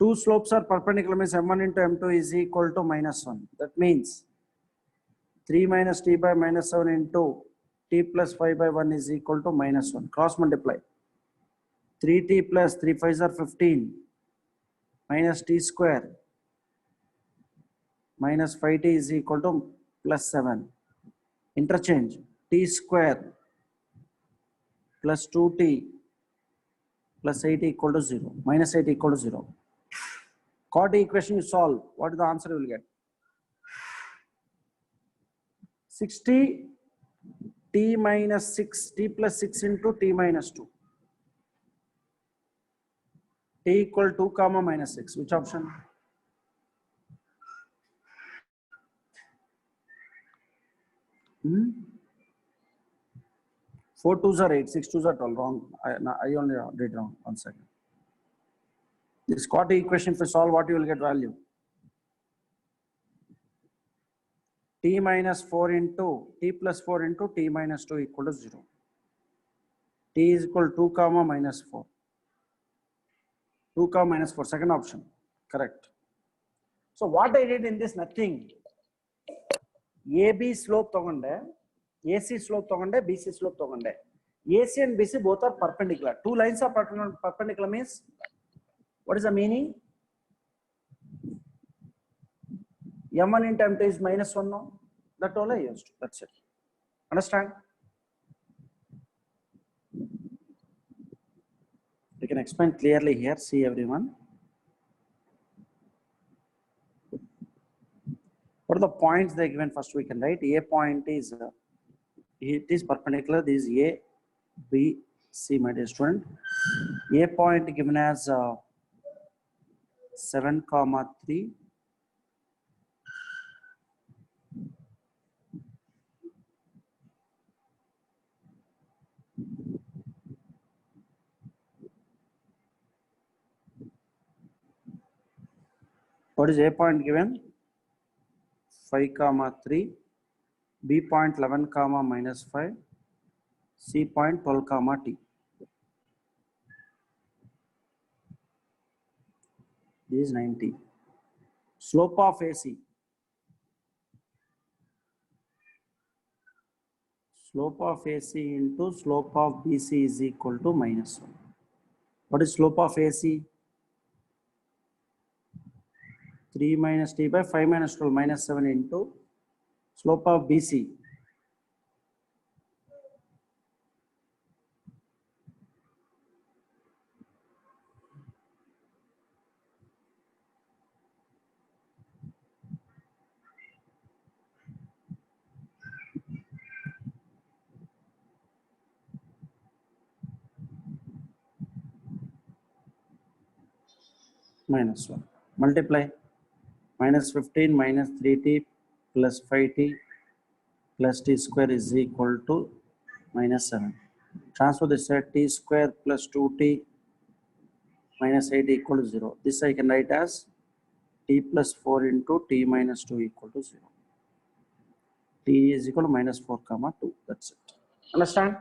Two slopes are perpendicular means M1 into M2 is equal to minus 1. That means 3 minus T by minus 7 into T plus 5 by 1 is equal to minus 1. Cross multiply. 3T plus 3 5s are 15 minus T square minus 5T is equal to plus 7. Interchange. T square plus 2T plus 8 equal to 0. Minus 8 equal to 0. Chord equation you solve. What is the answer you will get? 60 t minus 6, t plus 6 into t minus 2. T equal 2 comma minus 6. Which option? Hmm? 4 2s are 8, 6 2s are 12. Wrong. I only did wrong. 1 second. This quadratic equation, if you solve, what you will get value? T minus 4 into t plus 4 into t minus 2 equal to 0. T is equal to 2 comma minus 4. 2 comma minus 4. Second option. Correct. So what I did in this, nothing. AB slope tagonde, AC slope tagonde, BC slope tagonde. AC and BC both are perpendicular. Two lines are perpendicular means, what is the meaning? M1 into M2 is minus 1 now. That all I used. That's it. Understand? You can explain clearly here. See everyone. What are the points they given? First we can write. A point is it is perpendicular. This is A, B, C, my dear student. A point given as 7 comma 3. What is A point given? 5 comma 3. B point 11 comma minus 5. C point 12 comma T. This is 90. Slope of AC. Slope of AC into slope of BC is equal to minus 1. What is slope of AC? 3 minus T by 5 minus 12 minus 7 into slope of BC. Minus 1. Multiply. Minus 15 minus 3t plus 5t plus t square is equal to minus 7. Transfer this side, t square plus 2t minus 8 equal to 0. This I can write as t plus 4 into t minus 2 equal to 0. T is equal to minus 4 comma 2. That's it. Understand?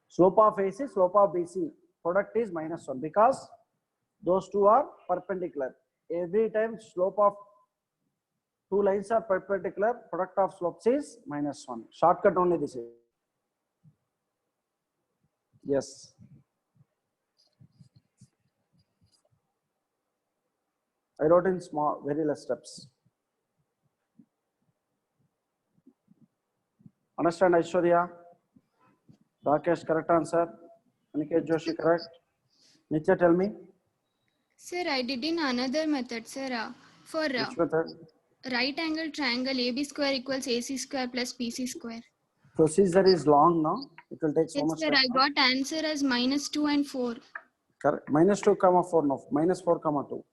Slope of AC, slope of BC. Product is minus 1 because those two are perpendicular. Every time slope of two lines are perpendicular, product of slopes is minus 1. Shortcut only this is. Yes. I wrote in small, very less steps. Understand, Aishwarya? Rakesh, correct answer. Aniket Joshi, correct. Nitya, tell me. Sir, I did in another method, sir. For Which method? right angle triangle, AB square equals AC square plus BC square. Procedure is long now. It will take so Yes, much sir, time. I got answer as minus 2 and 4. Correct. Minus 2 comma 4 no. Minus 4 comma 2.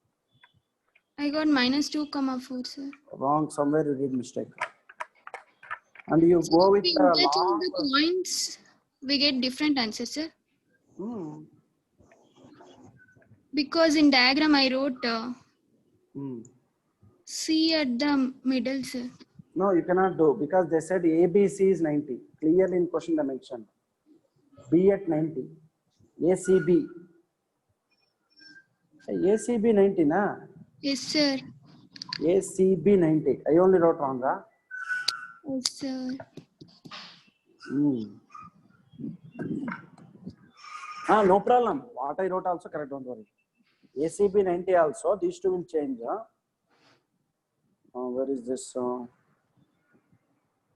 I got minus 2 comma 4, sir. Wrong. Somewhere you did mistake. And you go with We the interchange long. the points, we get different answers, sir. Because in diagram I wrote C at the middle, sir. No, you cannot do because they said ABC is 90. Clearly in question they mentioned. B at 90. ACB. ACB 90 na? Yes, sir. ACB 90. I only wrote wrong. Huh? Yes, sir. No problem. What I wrote also correct, don't worry. ACB 90 also, these two will change. Huh? Where is this?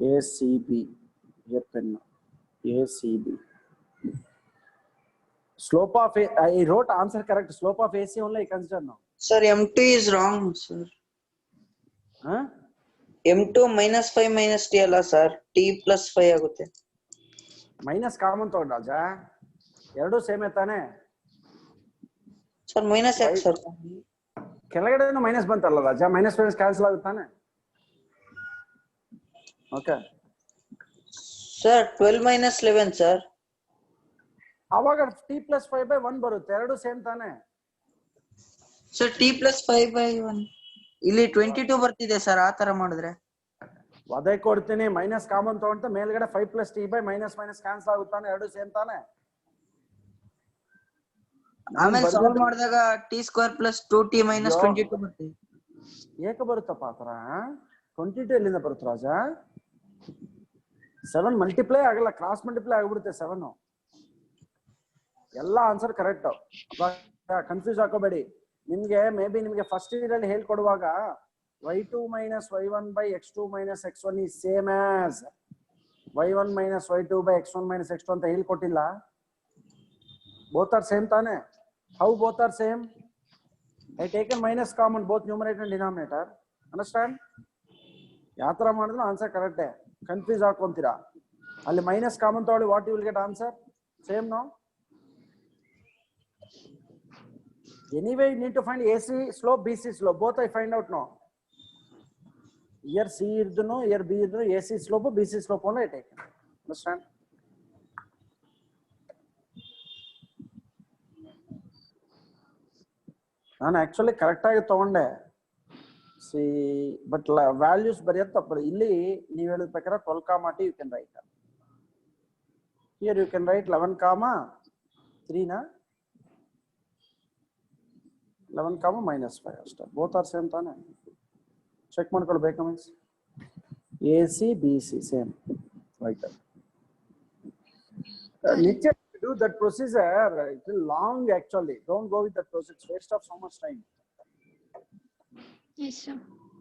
ACB. Here pen. ACB. Slope of A, I wrote answer correct. Slope of AC only I consider now. Sir, M2 is wrong, sir. Huh? M2 -5 - T ಅಲ್ಲ sir, T + 5 ಆಗುತ್ತೆ. Minus common ತಗೊಂಡು ರಾಜ, ಎರಡು ಸೇಮೇ ತಾನೆ. Sir minus ಯಾಕೆ sir? ಕೆಳಗಡೆ minus ಬಂತಲ್ಲ ರಾಜ, ಮೈನಸ್ ಮೈನಸ್ ಕ್ಯಾನ್ಸಲ್ ಆಗುತ್ತಾನೆ. Okay sir 12 - 11 sir. ಅವಾಗ T+5/1 ಬರುತ್ತೆ, ಎರಡು ಸೇಮ್ ತಾನೆ. ಸರ್ T + 5/1 ಇಲ್ಲಿ 22 ಬರ್ತಿದೆ ಸರ್, ಆ ತರ ಮಾಡಿದ್ರೆ. ಅದೇ ಕೊಡ್ತೀನಿ, ಮೈನಸ್ ಕಾಮನ್ ತಗೊಂತ ಮೇಲ್ಗಡೆ 5 + T by minus minus cancel ಆಗುತ್ತಾನೆ, ಎರಡು ಸೇಮ್ ತಾನೆ. ಆಮೇಲೆ ಸಾಲ್ವ್ ಮಾಡಿದಾಗ T² + 2T - 22 ಬರ್ತಿದೆ. ಏಕೆ ಬರುತ್ತಪ್ಪ ಆ ತರ? 22 ಎಲ್ಲಿಂದ ಬರುತ್ತೆ ರಾಜ? 7 ಮಲ್ಟಿಪ್ಲೈ ಆಗಲ್ಲ, ಕ್ರಾಸ್ ಮಲ್ಟಿಪ್ಲೈ ಆಗ್ಬಿಡುತ್ತೆ 7. ಎಲ್ಲ ಆನ್ಸರ್ ಕರೆಕ್ಟ್, ಕನ್ಫ್ಯೂಸ್ ಹಾಕೋಬೇಡಿ. ನಿಮ್ಗೆ ಮೇ ಬಿ ನಿಮ್ಗೆ ಫಸ್ಟ್ ಇಯರ್ ಅಲ್ಲಿ ಹೇಳ್ಕೊಡುವಾಗ y2 - y1/x2 - x1 is same as y1 - y2/x1 - x2 ಅಂತ ಹೇಳ್ಕೊಟ್ಟಿಲ್ಲ. both are same ತಾನೆ. how both are same? I taken minus common both numerator and denominator. Understand? ಯಾವ ತರ ಮಾಡಿದ್ರು answer ಕರೆಕ್ಟೇ, confuse ಹಾಕೊಂತೀರಾ. ಅಲ್ಲಿ minus common ತಗೊಳ್ಳಿ, what you will get answer same. No anyway you need to find AC slope, BC slope, both I find out now. Here C irdunu, here B irdunu, AC slope, BC slope only I take. Understand? ನಾನು actually correct ಆಗಿ ತಗೊಂಡೆ. C but values ಬರೆಯೋದು ತಪ್ಪು. ಇಲ್ಲಿ ನೀವು ಹೇಳಿದ ಪ್ರಕಾರ 12, you can write. Here you can write 11, 3 11, -5 ಅಷ್ಟೇ. ಬೋತ್ ಆರ್ ಸೇಮ್ ತಾನೆ. ಚೆಕ್ ಮಾಡ್ಕೊಳ್ಬೇಕು means AC BC same right. Nitya do that procedure, it will long actually. Don't go with that process, it's waste of so much time. Yes sir.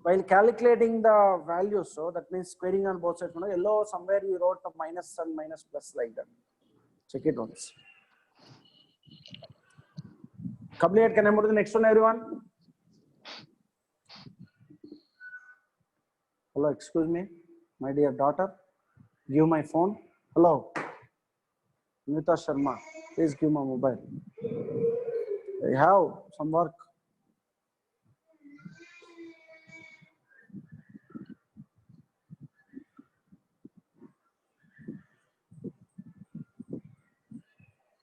While calculating the values, so that means squaring on both sides, yellow somewhere you wrote a minus and minus plus like that. Check it once. Complete. Can I move to the next one, everyone? Hello, excuse me, my dear daughter, give my phone. Hello, Nita Sharma, please give my mobile. I have some work.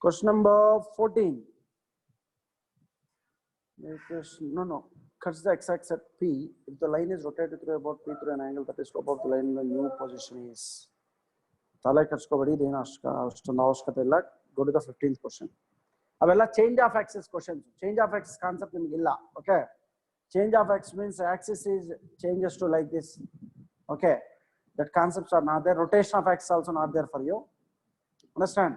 Question number 14. No. Cuts the x-axis at P. If the line is rotated through about P through an angle, that is slope of the line in the new position is. ತಲೆ ಕಟ್ಸ್ಕೊಬೇಡಿ, ಇದೇನು ಅಷ್ಟೊಂದು ಅವಶ್ಯಕತೆ ಇಲ್ಲ. Go to the 15th question. ಅವೆಲ್ಲ change of Axis questions. Change of Axis concept ನಿಮ್ಗೆ ಇಲ್ಲ. Okay, change of Axis means axis is changes to like this. Okay, that concepts are not there. Rotation of axis also not there for you. Understand?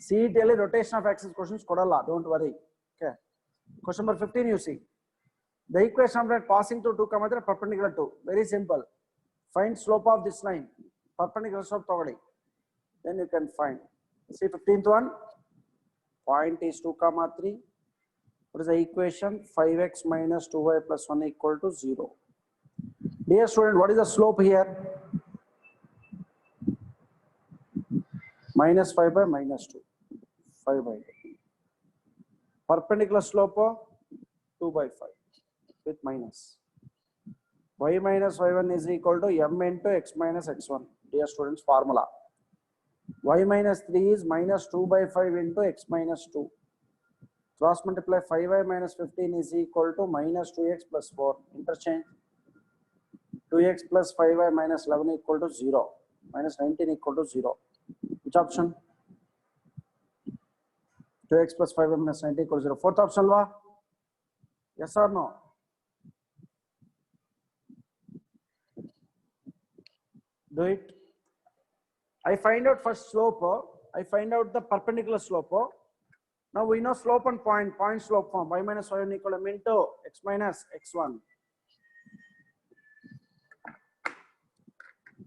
CET ಅಲ್ಲಿ rotation of axis questions ಕೊಡಲ್ಲ, don't worry. Okay, question number 15 you see. The equation of that passing through 2, perpendicular to. Very simple. Find slope of this line. Perpendicular slope togodi. Then you can find. See 15th one. Point is 2, 3. What is the equation? 5x minus 2y plus 1 equal to 0. Dear student, what is the slope here? Minus 5 by minus 2. 5 by 2. Perpendicular slope 2 by 5 with minus. Y minus y1 is equal to m into x minus x1. Dear students, formula. Y minus 3 is minus 2 by 5 into x minus 2. Cross multiply 5y minus 15 is equal to minus 2x plus 4. Interchange. 2x plus 5y minus 11 equal to 0. Minus 19 equal to 0. Which option? 2x plus 5y minus 19 equal to 0. Fourth option, wa? Yes or no? Do it. I find out first slope. I find out the perpendicular slope. Now we know slope and point slope form. Y minus y1 equal to m into x minus x1.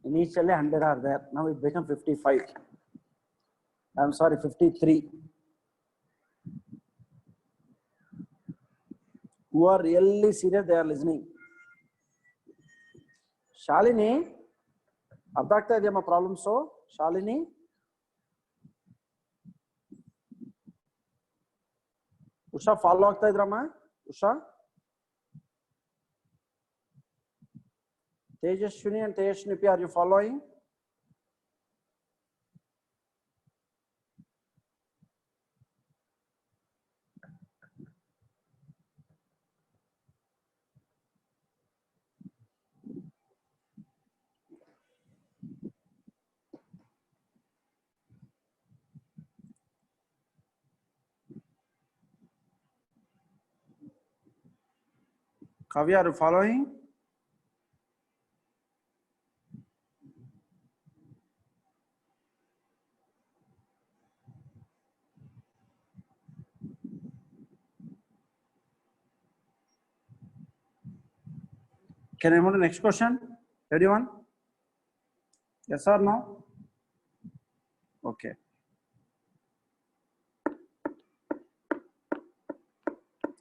Initially 100 are there. Now it becomes 55. I'm sorry, 53. Who are really serious, they are listening. Shalini ಅರ್ಥ ಆಗ್ತಾ ಇದೆಯಮ್ಮ problems? Shalini Usha follow ಆಗ್ತಾ ಇದ್ರಮ್ಮ? Usha, Tejaswini and Tejaswini, are you following? Kavya, are you following? Can I move to the next question? Everyone? Yes or no? Okay.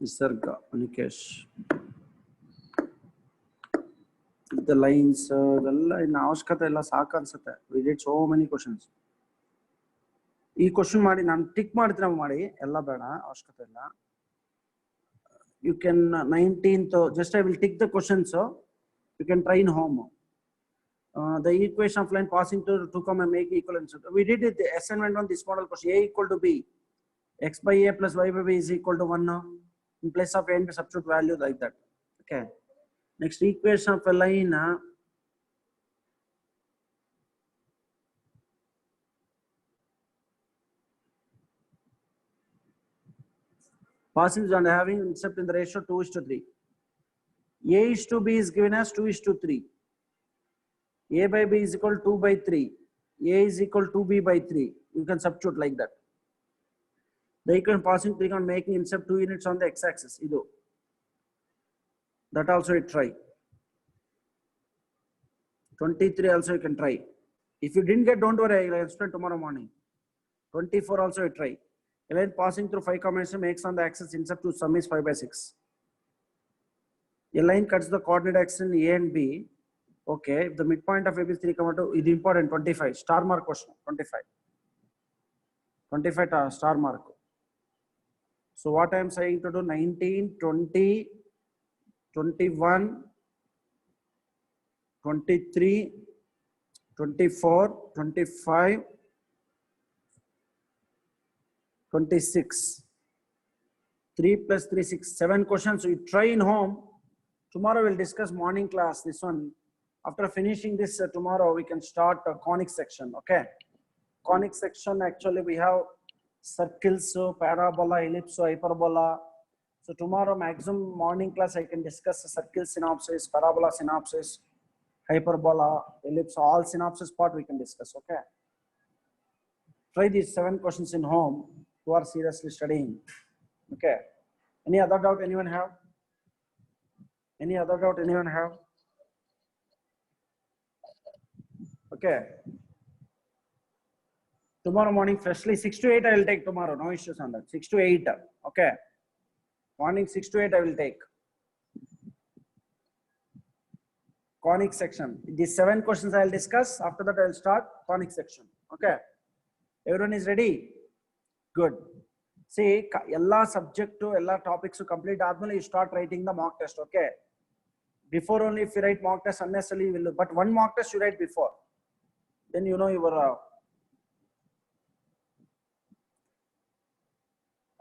Nisarga, Anikesh. The lines, in avashyakate ella saaku ansute. We did so many questions. ಈ question ಮಾಡಿ ನಾನು tick ಮಾಡ್ತೀನಿ ಮಾಡಿ ಎಲ್ಲ ಬೇಡ ಅವಶ್ಯಕತೆ ಇಲ್ಲ. You can 19th just I will tick the questions, so you can try in home. The equation of line passing to 2, make equivalent. We did it the assignment on this model question. A equal to B, x by A plus y by B is equal to 1. In place of A and B, substitute value like that. Okay. Next equation of a line. Passing and having intercept in the ratio 2:3. A is to B is given as 2:3. A by B is equal to 2/3. A is equal to B by 3. You can substitute like that. The equation passing 3 on making intercept 2 units on the x-axis. That also you try. 23 also you can try. If you didn't get, don't worry, I will explain tomorrow morning. 24 also you try. A line passing through 5 combination makes on the axis intercept to sum is 5/6. A line cuts the coordinate axis in A and B. Okay, if the midpoint of AB is 3,2, is important. 25 star mark question. 25 star mark. So what I am saying to do, 19, 20, 21, 23, 24, 25, 26. 3 plus 3, 6, 7 questions. So you try in home. Tomorrow we'll discuss morning class. This one. After finishing this tomorrow, we can start a conic section. Okay. Conic section, actually we have circles, parabola, ellipse, hyperbola. So tomorrow maximum morning class I can discuss the circle synopsis, parabola synopsis, hyperbola, ellipse, all synopsis part we can discuss. Okay. Try these 7 questions in home who are seriously studying. Okay. Any other doubt anyone have? Any other doubt anyone have? Okay. Tomorrow morning freshly 6 to 8 I will take tomorrow. No issues on that. 6 to 8. Okay. Morning 6 to 8 I will take. Conic section. These 7 questions I will discuss. After that I will start conic section. Okay. Everyone is ready? Good. See, ella subject to ella topics to complete admale you start writing the mock test. Okay. Before only if you write mock test unnecessarily will, but one mock test you write before. Then you know your.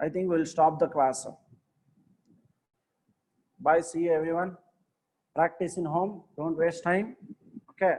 I think we'll stop the class. Bye. See you everyone. Practice in home. Don't waste time. Okay.